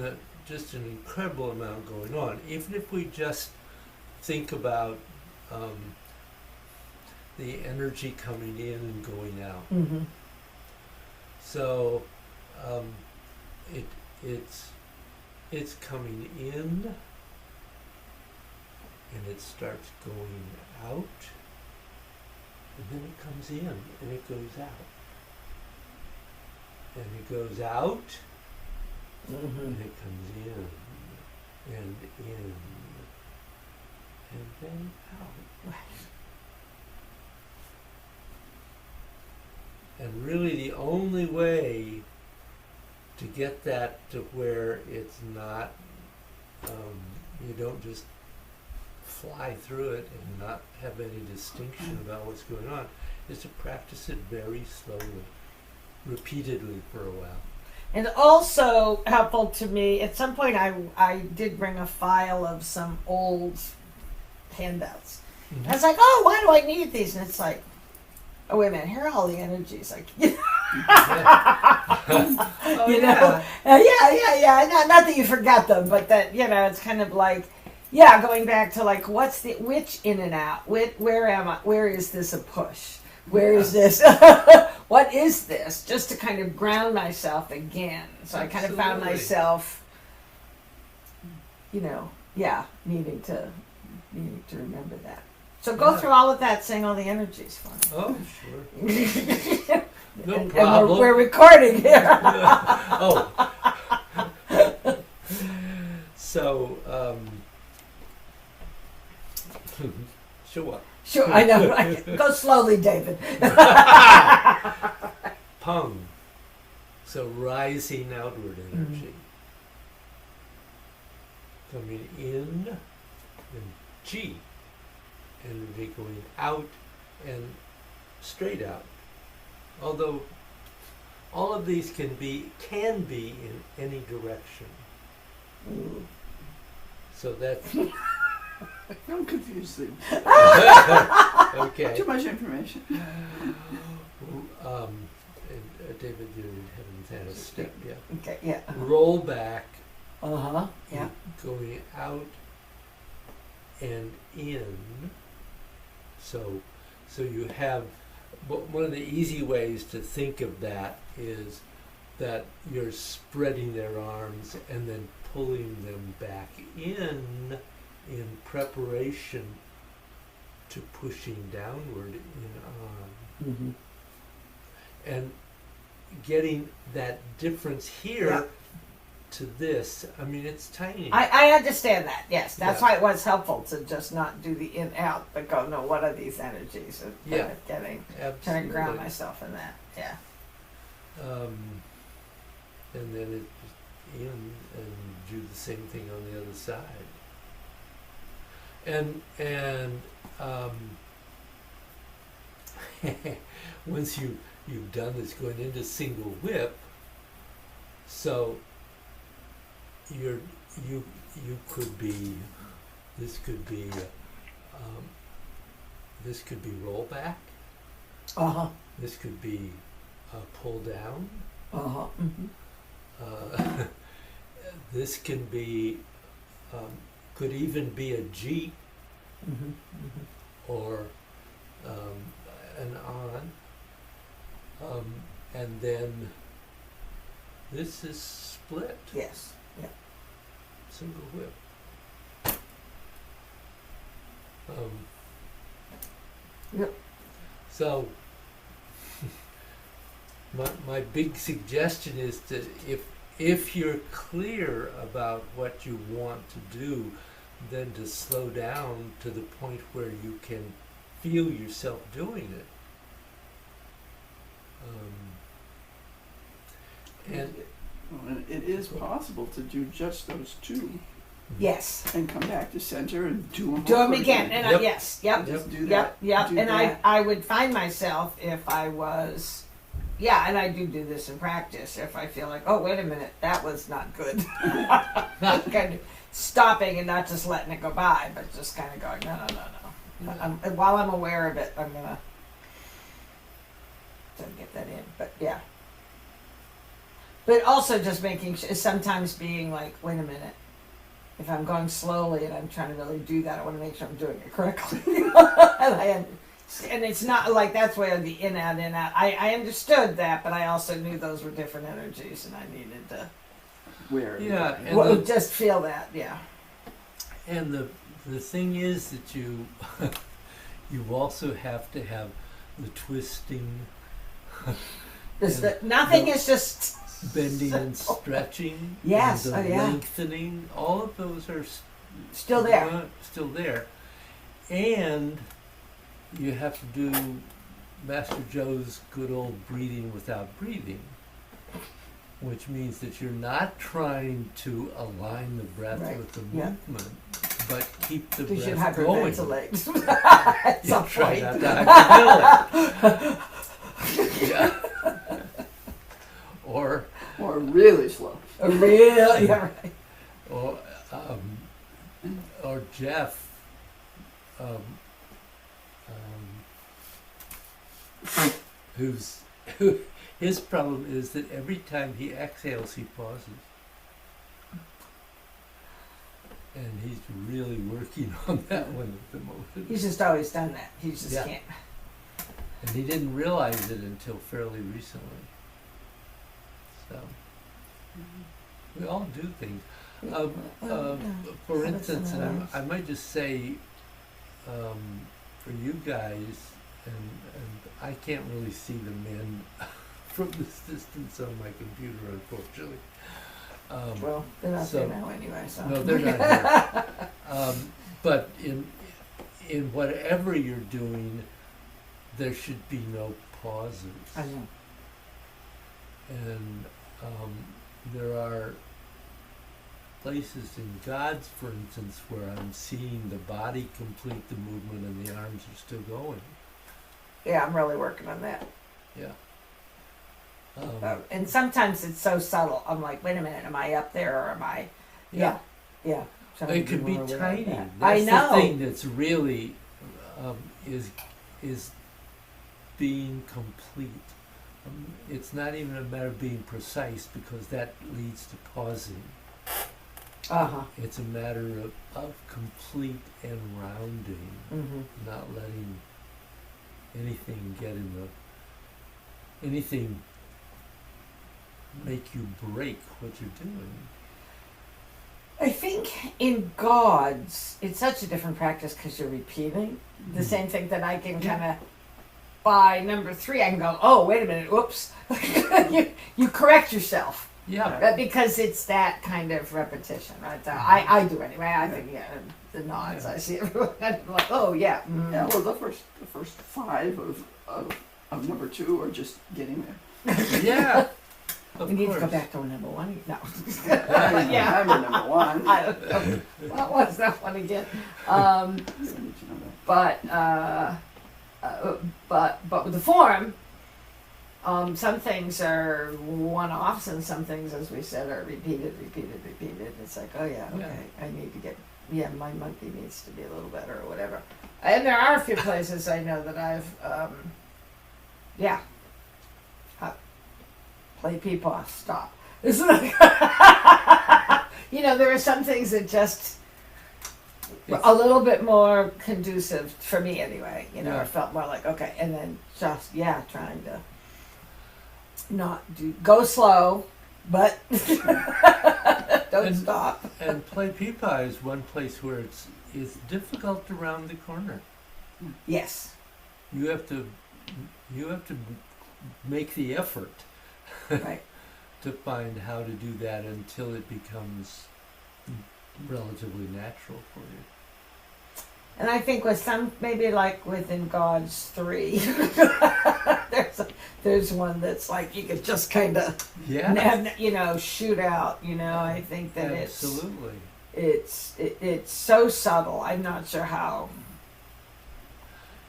just an incredible amount going on. Even if we just think about the energy coming in and going out. Mm-hmm. So it's coming in and it starts going out, and then it comes in and it goes out. And it goes out Mm-hmm. and it comes in and then out. And really the only way to get that to where it's not, you don't just fly through it and not have any distinction about what's going on, is to practice it very slowly, repeatedly for a while. And also helpful to me, at some point I did bring a file of some old handouts. I was like, oh, why do I need these? And it's like, oh, wait a minute, here are all the energies. Like, Oh, you know, yeah. yeah. Not that you forgot them, but that, you know, it's kind of like, yeah, going back to like, which in and out? Where am I? Where is this a push? Where is this? What is this? Just to kind of ground myself again. So I kind of found Absolutely. myself, you know, needing to remember that. So go Yeah. through all of that, saying all the energies for me. Oh, sure. No And problem. we're recording here. Oh. So, sure. Sure, I know. Right? Go slowly, David. Pung. So rising outward energy. Coming in and G. Energy going out and straight out. Although all of these can be in any direction. So that's I'm confused. okay. Too much information. And, David, you haven't had a step yet. Okay, yeah. Roll back, Yeah. going out and in. So you have one of the easy ways to think of that is that you're spreading their arms and then pulling them back in preparation to pushing downward in on. Mm-hmm. And getting that difference here Yeah. to this, I mean, it's tiny. I understand that, yes. That's Yeah. why it was helpful to just not do the in-out, but go, no, what are these energies? And kind Yeah. of trying to Absolutely. ground myself in that, yeah. And then it just in and do the same thing on the other side. And once you've done this, going into single whip, so you could be, this could be rollback, Uh-huh. this could be pull down, Uh-huh. Mm-hmm. this can be, could even be a G Mm-hmm. or an on, and then this is split, Yes. Yeah. single whip. Yep. So my big suggestion is that if you're clear about what you want to do, then to slow down to the point where you can feel yourself doing it. And Well, and it is possible to do just those two Yes. and come back to center and do them. Do them again. And Yep. yes. Yep. Just do Yep. that. Yep. Do And that. I would find myself if I was, yeah, and I do this in practice. If I feel like, oh, wait a minute, that was not good. Kind of stopping and not just letting it go by, but just kind of going, no. And while I'm aware of it, I'm gonna get that in. But yeah. But also just making sometimes being like, wait a minute. If I'm going slowly and I'm trying to really do that, I want to make sure I'm doing it correctly. And it's not like that's where the in out. I understood that, but I also knew those were different energies, and I needed to Yeah, and just feel that. Yeah. And the thing is that you you also have to have the twisting, Nothing is just bending and stretching, Yes, and the oh, yeah. lengthening. All of those are still there. Still there, and you have to do Master Joe's good old breathing without breathing, which means that you're not trying to align the breath Right, with the yeah. movement, but keep the You should breath going. hyperventilate at some Try point. not to hyperventilate. Yeah. Or really slow. Really, yeah, right. or Jeff, his problem is that every time he exhales, he pauses, and he's really working on that one at the moment. He's just always done that. He just Yeah. can't. And he didn't realize it until fairly recently. So we all do things. For instance, and I might just say, for you guys, and I can't really see the men from this distance on my computer, unfortunately. Well, they're not so- there now anyway. So No, they're not here. But in whatever you're doing, there should be no pauses. I know. And there are places in God's, for instance, where I'm seeing the body complete the movement and the arms are still going. Yeah, I'm really working on that. Yeah. And sometimes it's so subtle. I'm like, wait a minute, am I up there or am I? Yeah. Trying It to could be more aware of tiny. that. That's I know. the thing that's really is being complete. It's not even a matter of being precise, because that leads to pausing. It's a matter of complete and rounding, Mm-hmm. not letting anything get anything make you break what you're doing. I think in God's, it's such a different practice because you're repeating the same thing that I can kind of, by number 3, I can go, oh, wait a minute, whoops. you correct yourself. Yeah. Because it's that kind of repetition, right? So I do anyway. I think, the nods, I see everyone. I'm like, oh, yeah. Mm. Yeah, well, the first 5 of number 2 are just getting there. Yeah. Of We need to go course. back to number 1. No. I Yeah. remember number 1. I don't know. What was that one again? I need to know that. But with the form, some things are one-offs, and some things, as we said, are repeated. It's like, oh yeah, okay, I need to get, my monkey needs to be a little better or whatever. And there are a few places I know that I've, play peepaw, stop. It's like, there are some things that just were a little bit more conducive for me anyway. Yeah. It felt more like, okay, and then just, trying to not go slow, but don't stop. And play peepaw is one place where it's difficult to round the corner. Yes. You have to make the effort Right. to find how to do that until it becomes relatively natural for you. And I think with some, maybe like within God's 3, there's one that's like you could just kind of, Yeah. shoot out. I think that Absolutely. it's so subtle. I'm not sure how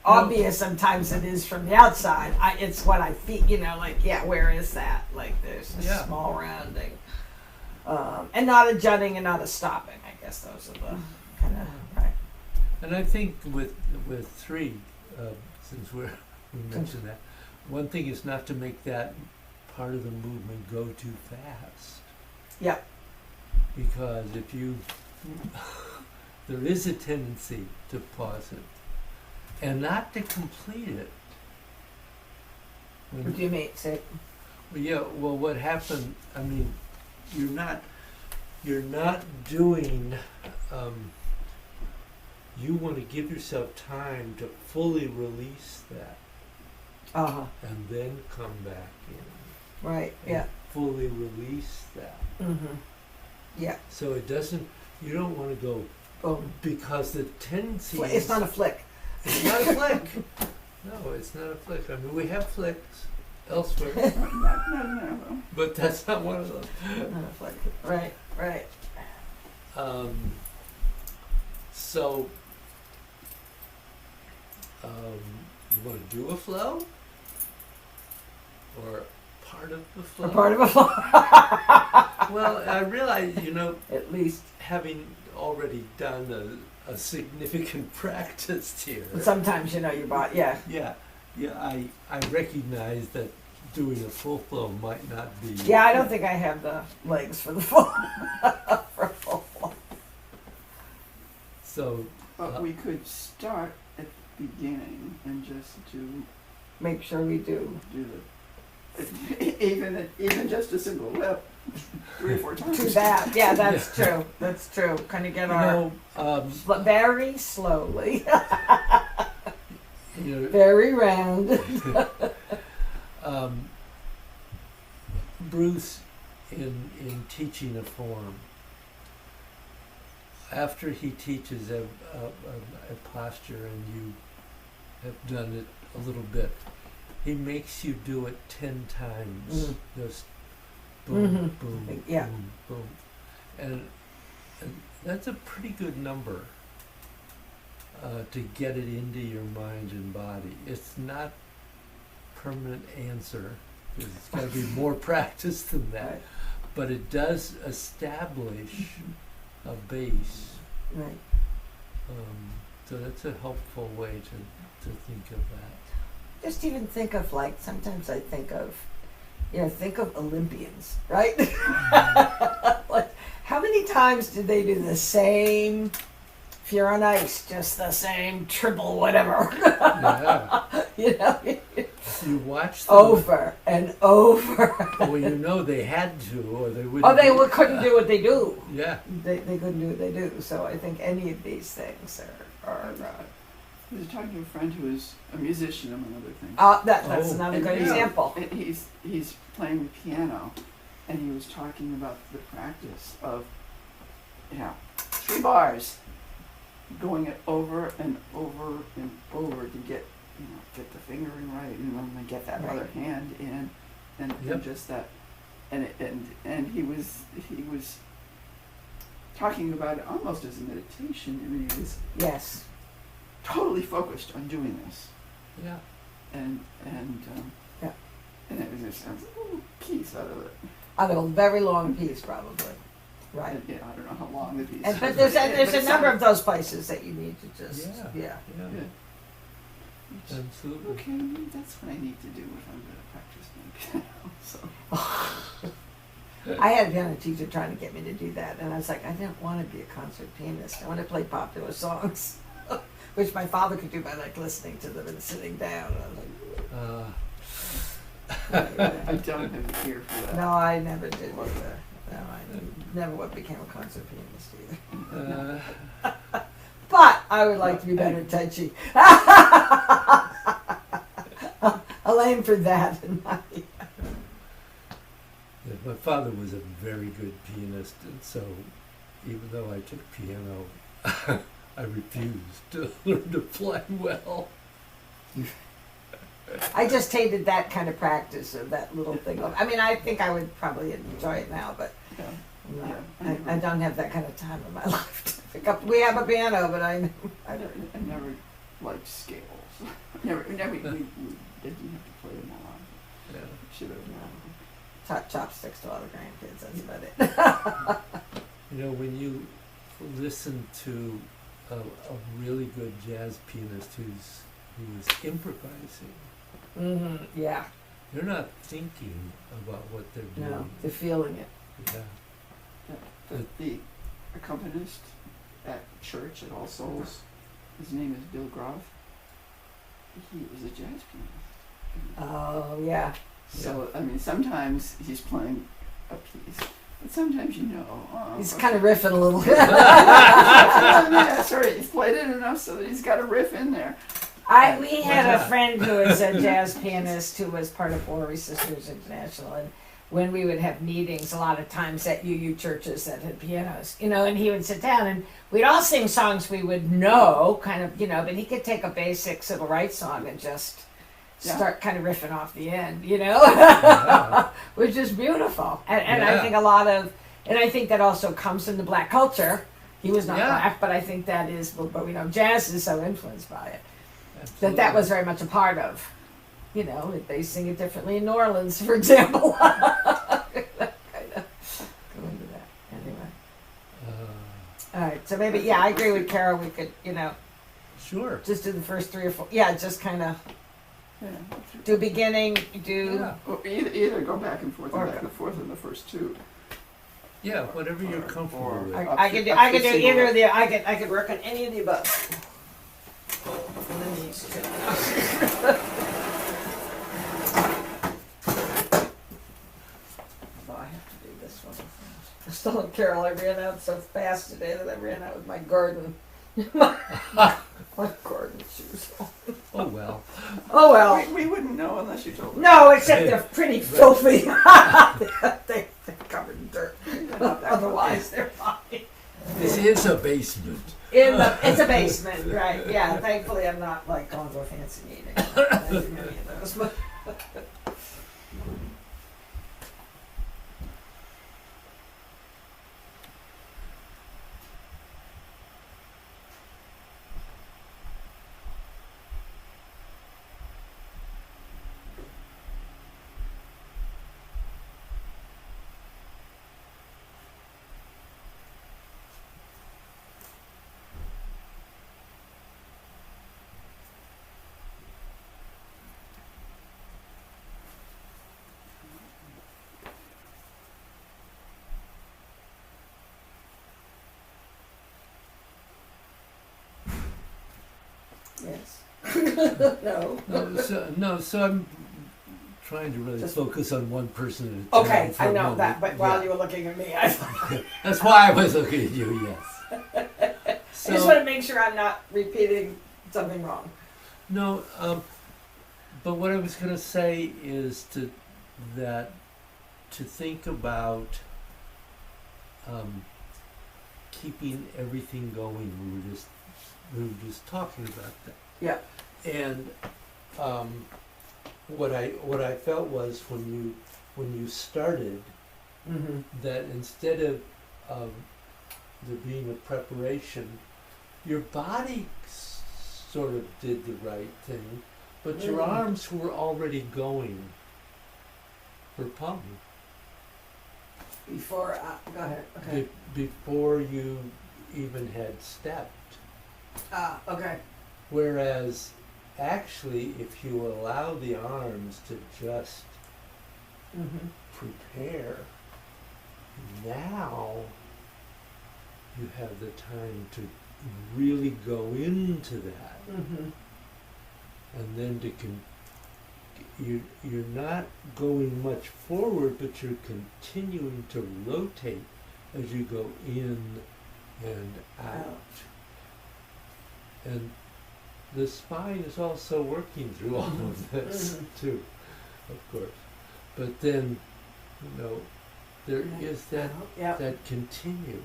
obvious sometimes it is from the outside. It's what I feel, like, yeah, where is that? Like, there's a Yeah. small rounding. And not a jutting and not a stopping. I guess those are the kind of, right. And I think with 3, since we mentioned that, one thing is not to make that part of the movement go too fast. Yep. Because if you, there is a tendency to pause it and not to complete it. When- What do you mean? Say, Well, yeah. Well, what happened? I mean, you're not doing. You want to give yourself time to fully release that, and then come back in. right, And yeah. fully release that. Mm-hmm. Yeah, So it doesn't. You don't want to go boom. because the tendency. It's not a flick. It's not a flick. No, it's not a flick. I mean, we have flicks elsewhere, No. but that's not one of them. Not a flick. Right, right. So, you want to do a flow? Or part of the flow? A part of a flow. Well, I realize, At least. having already done a significant practice here. Sometimes your body, yeah. Yeah, I recognize that doing a full flow might not be. Yeah, I don't think I have the legs for the full, for a full flow. So, But we could start at the beginning and just do Make sure we do. the even just a single lip 3 or 4 times. Do that. Yeah, that's true. That's true. Kind of get but very slowly, very round. Bruce, in teaching a form, after he teaches a posture and you have done it a little bit, he makes you do it 10 times. Just boom, Mhm. boom, Yeah. boom, boom. And that's a pretty good number to get it into your mind and body. It's not permanent answer, because it's got to be more practice than that. Right. But it does establish a base. Right. So that's a helpful way to think of that. Just even think of, like, sometimes I think of, think of Olympians, right? Like, how many times did they do the same, if you're on ice, just the same triple whatever, Yeah. You watch them. over and over. Well, they had to, or they wouldn't. Oh, they couldn't do what they do. Yeah. They couldn't do what they do. So I think any of these things are I was talking to a friend who is a musician, among other things. that's Oh. another good And example. And he's playing the piano, and he was talking about the practice of 3 bars, going it over and over and over to get the fingering right, and then get that Right. other hand in, and Yep. just that, and he was talking about it almost as a meditation. I mean, he was Yes. totally focused on doing this. Yeah. And Yeah. and it was just a little piece out of it. Out of a very long piece, probably. Right. And, I don't know how long the piece. But is, there's but a it number of sounded- those places that you need to just, Yeah. Yeah. It's, Absolutely. okay, maybe that's what I need to do if I'm going to practice my piano. So I had a piano teacher trying to get me to do that, and I was like, I didn't want to be a concert pianist. I want to play popular songs, which my father could do by like listening to them and sitting down. I was like, I don't have the ear for that. no, I never did either. No, I never became a concert pianist either. But I would like to be better touchy. I'll aim for that in my. Yeah, my father was a very good pianist, and so even though I took piano, I refused to learn to play well. I just hated that kind of practice or that little thing. I mean, I think I would probably enjoy it now, but Yeah. Yeah, I don't have that kind of time in my life to pick up. We have a piano, but I I never liked scales. never, we didn't have to play them all on. Yeah. Should have. taught chopsticks to all the grandkids. That's about it. You know, when you listen to a really good jazz pianist who's improvising, Yeah. they're not thinking about what they're doing. No, they're feeling it. Yeah. The accompanist at church at All Souls, his name is Bill Groff. He was a jazz pianist. Oh yeah. So, I mean, sometimes he's playing a piece, but sometimes He's kind of riffing a little bit. yeah, sorry, he's played it enough so that he's got a riff in there. We had a friend who was a jazz pianist who was part of Bowery Sisters International, and when we would have meetings, a lot of times at UU churches that had pianos, and he would sit down and we'd all sing songs we would know, kind of, but he could take a basic civil rights song and just start kind of riffing off the end, which is beautiful. And I think and I think that also comes from the black culture. He was not black, but I think that is, but we know jazz is so influenced by it. Absolutely. That was very much a part of, they sing it differently in New Orleans, for example. Kind of go into that. Anyway. All right, so maybe, I agree with Carol. We could, Sure. just do the first 3 or 4. Yeah, just kind of do beginning, do. Yeah. Or either go back and forth Or and back and forth in the first two. Yeah, whatever you're comfortable with. I could do either of the. I could work on any of the above. And then these two. Oh, I have to do this one. I was telling Carol I ran out so fast today that I ran out with my garden. my garden shoes. Oh well. Oh well. We wouldn't know unless you told us. No, except they're pretty filthy. They're covered in dirt. Otherwise, they're fine. This is a basement. It's a basement, right? Yeah. Thankfully, I'm not like going to a fancy meeting. I do many of those, but. Yes. No. So I'm trying to really Just- focus on one person at a time. Okay, for I a know moment. that, but while Yeah. you were looking at me, I That's why I was looking at you, yes. I just want to make sure I'm not repeating something wrong. No, but what I was going to say is to think about keeping everything going. We were just talking about that. Yeah. And what I felt was when you started, Mm-hmm. that instead of there being a preparation, your body sort of did the right thing, but your arms were already going for pumping Before, go ahead. Okay. before you even had stepped. Okay. Whereas, actually, if you allow the arms to just Mm-hmm. prepare, now you have the time to really go into that, Mm-hmm. and then you're not going much forward, but you're continuing to rotate as you go in and out. And the spine is also working through all of this too, of course. But then, there is that Yeah. that continue.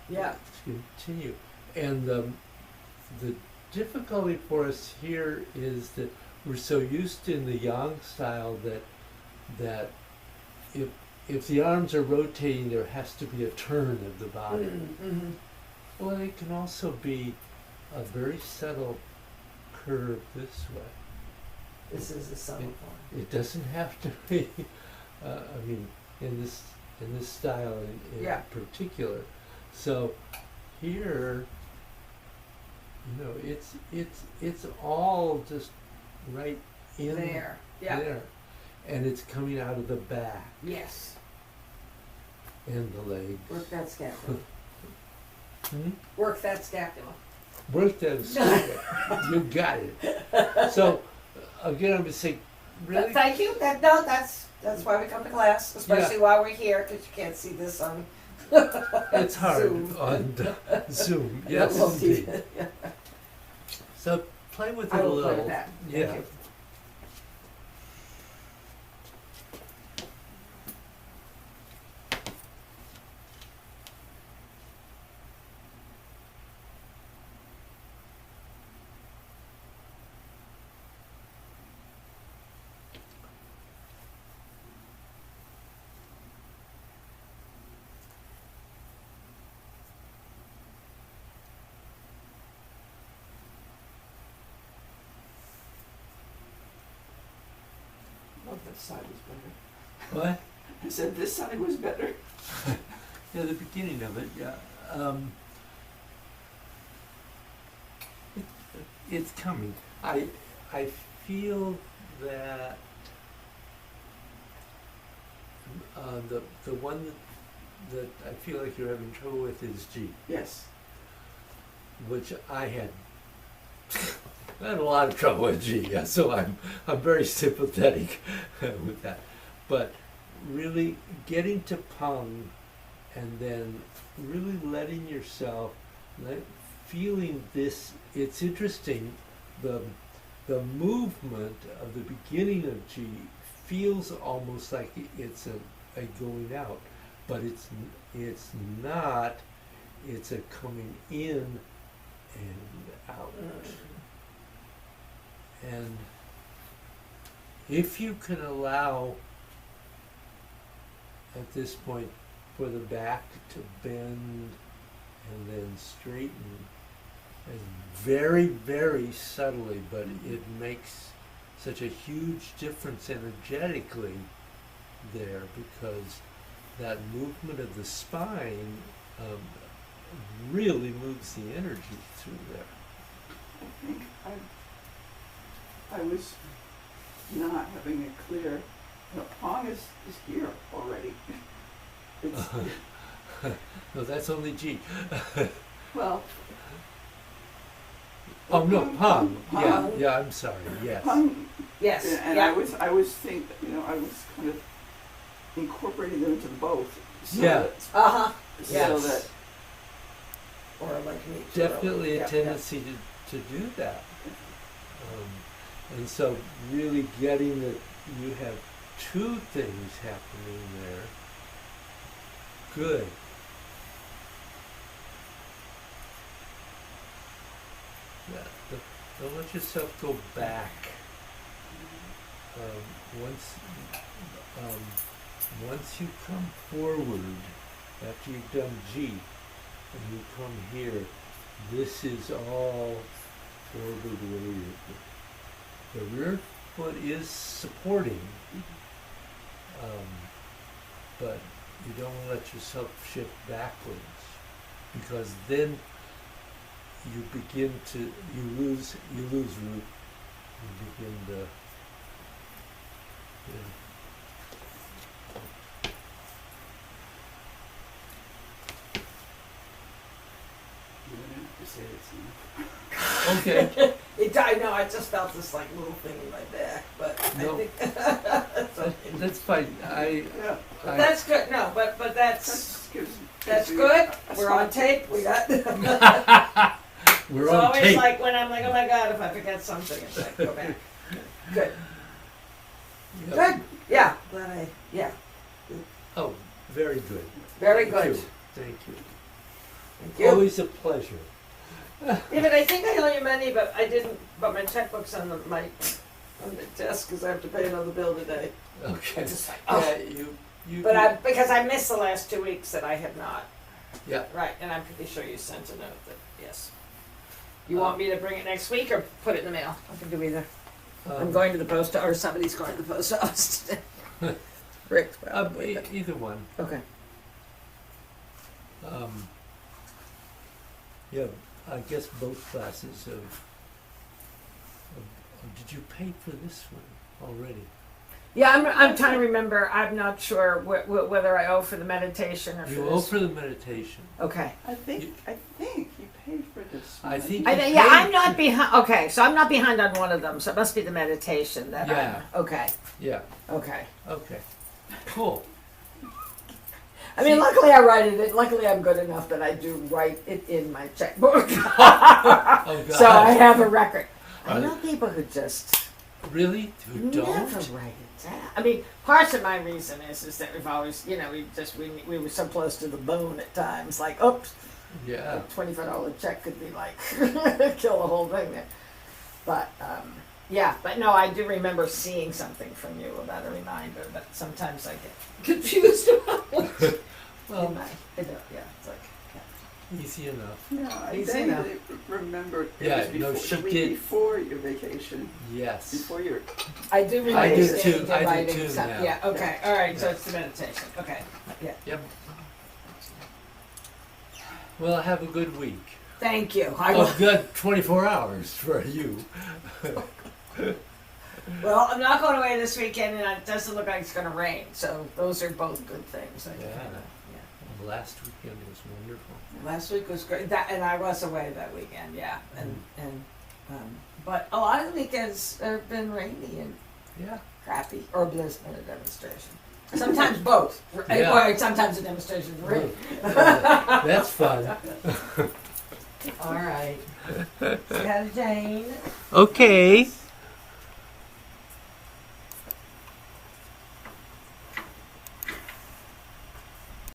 Yeah. Continue. And the difficulty for us here is that we're so used in the yang style that if the arms are rotating, there has to be a turn of the body. Mm-hmm. Well, it can also be a very subtle curve this way. This is a subtle one. It doesn't have to be. I mean, in this style in Yeah. particular. So here, you know, it's all just right in There. Yeah. there, and it's coming out of the back Yes. and the legs. Work that scapula. Hmm? Work that scapula. Work that scapula. You got it. So again, I'm just saying, really. Thank you. That's why we come to class, especially while we're here, because you can't see this on. It's hard Zoom. on Zoom. Yes, Well, indeed. So play with it I a will play little. with that. Thank Yeah. you. Love that side was better. What? I said this side was better. Yeah, the beginning of it. Yeah. It's coming. I feel that the one that I feel like you're having trouble with is G, Yes. which I had. I had a lot of trouble with G, yeah, so I'm very sympathetic with that. But really getting to Pung and then really letting yourself, feeling this, it's interesting, the movement of the beginning of G feels almost like it's a going out, but it's not, it's a coming in and out. And if you can allow at this point for the back to bend and then straighten, and very, very subtly, but it makes such a huge difference energetically there, because that movement of the spine really moves the energy through there. I think I was not having it clear. The Pong is here already. It's, No, that's only G. well, Oh no, Pung. Yeah, Pung. yeah. I'm sorry. Yes. Pong, Yes. and yeah. I was think, I was kind of incorporating them into both. So Yeah. That, Uh-huh. So Yes. that Or like me. Definitely a Yeah, tendency to do that. And so really getting that you have two things happening there. Good. Yeah, don't let yourself go back. Once you come forward, after you've done G, and you come here, this is all forward weighted. The rear foot is supporting, but you don't want to let yourself shift backwards, because then you begin to you lose root. You begin to you're gonna have to say it soon. Okay. I know. I just felt this like little thing in my back, but No. I think that's okay. That's fine. Yeah, But that's good. No, but that's gives that's me good. a We're small- on tape. We got. It's We're on always tape. like when I'm like, oh my god, if I forget something, it's like go back. Good. Yep. Good. Yeah. Glad I. Yeah. Oh, very good. Very Thank good. you. Thank you. Thank you. Always a pleasure. Even I think I owe you money, but I didn't. But my checkbook's on the desk because I have to pay another bill today. I Okay. just like, oh, Yeah, But because I missed the last 2 weeks that I have not. Yeah. Right, and I'm pretty sure you sent a note that, yes. You want me to bring it next week or put it in the mail? I can do either. I'm going to the post, or somebody's going to the post office today. Rick, probably. Either one. Okay. Yeah, I guess both classes of did you pay for this one already? Yeah, I'm trying to remember. I'm not sure whether I owe for the meditation or for You this. owe for the meditation. Okay. I think you paid for this one. I think Yeah, I'm not behind. Okay, so I'm not behind on one of them. So it must be the meditation that. Yeah. Okay. Yeah. Okay. Okay. Cool. I mean, luckily I write it. Luckily, I'm good enough that I do write it in my checkbook. Oh God. So I have a record. I know people who just Really? Who never don't? write it down. I mean, part of my reason is that we've always, we were so close to the bone at times. Like, oops, Yeah. a $25 check could be like kill the whole thing there. But but no, I do remember seeing something from you about a reminder. But sometimes I get confused about it. Well, It's like. easy enough. No, I Easy think enough. remember it Yeah, was before, no, she the week did. before your vacation, Yes. before your. I do remember I do seeing too. you I do writing too some- now. Yeah, okay. All right, so it's the meditation. Okay. Yeah. Yep. Well, have a good week. Thank you. I Oh, will. good 24 hours for you. Well, I'm not going away this weekend, and it doesn't look like it's going to rain. So those are both good things. Yeah. Yeah. Last weekend was wonderful. Last week was great. And I was away that weekend. Yeah. But a lot of the weekends have been rainy and Yeah. crappy, or there's been a demonstration. Sometimes both. Yeah. Or sometimes a demonstration is rain. That's fun. All right. Say hi to Jane. Okay.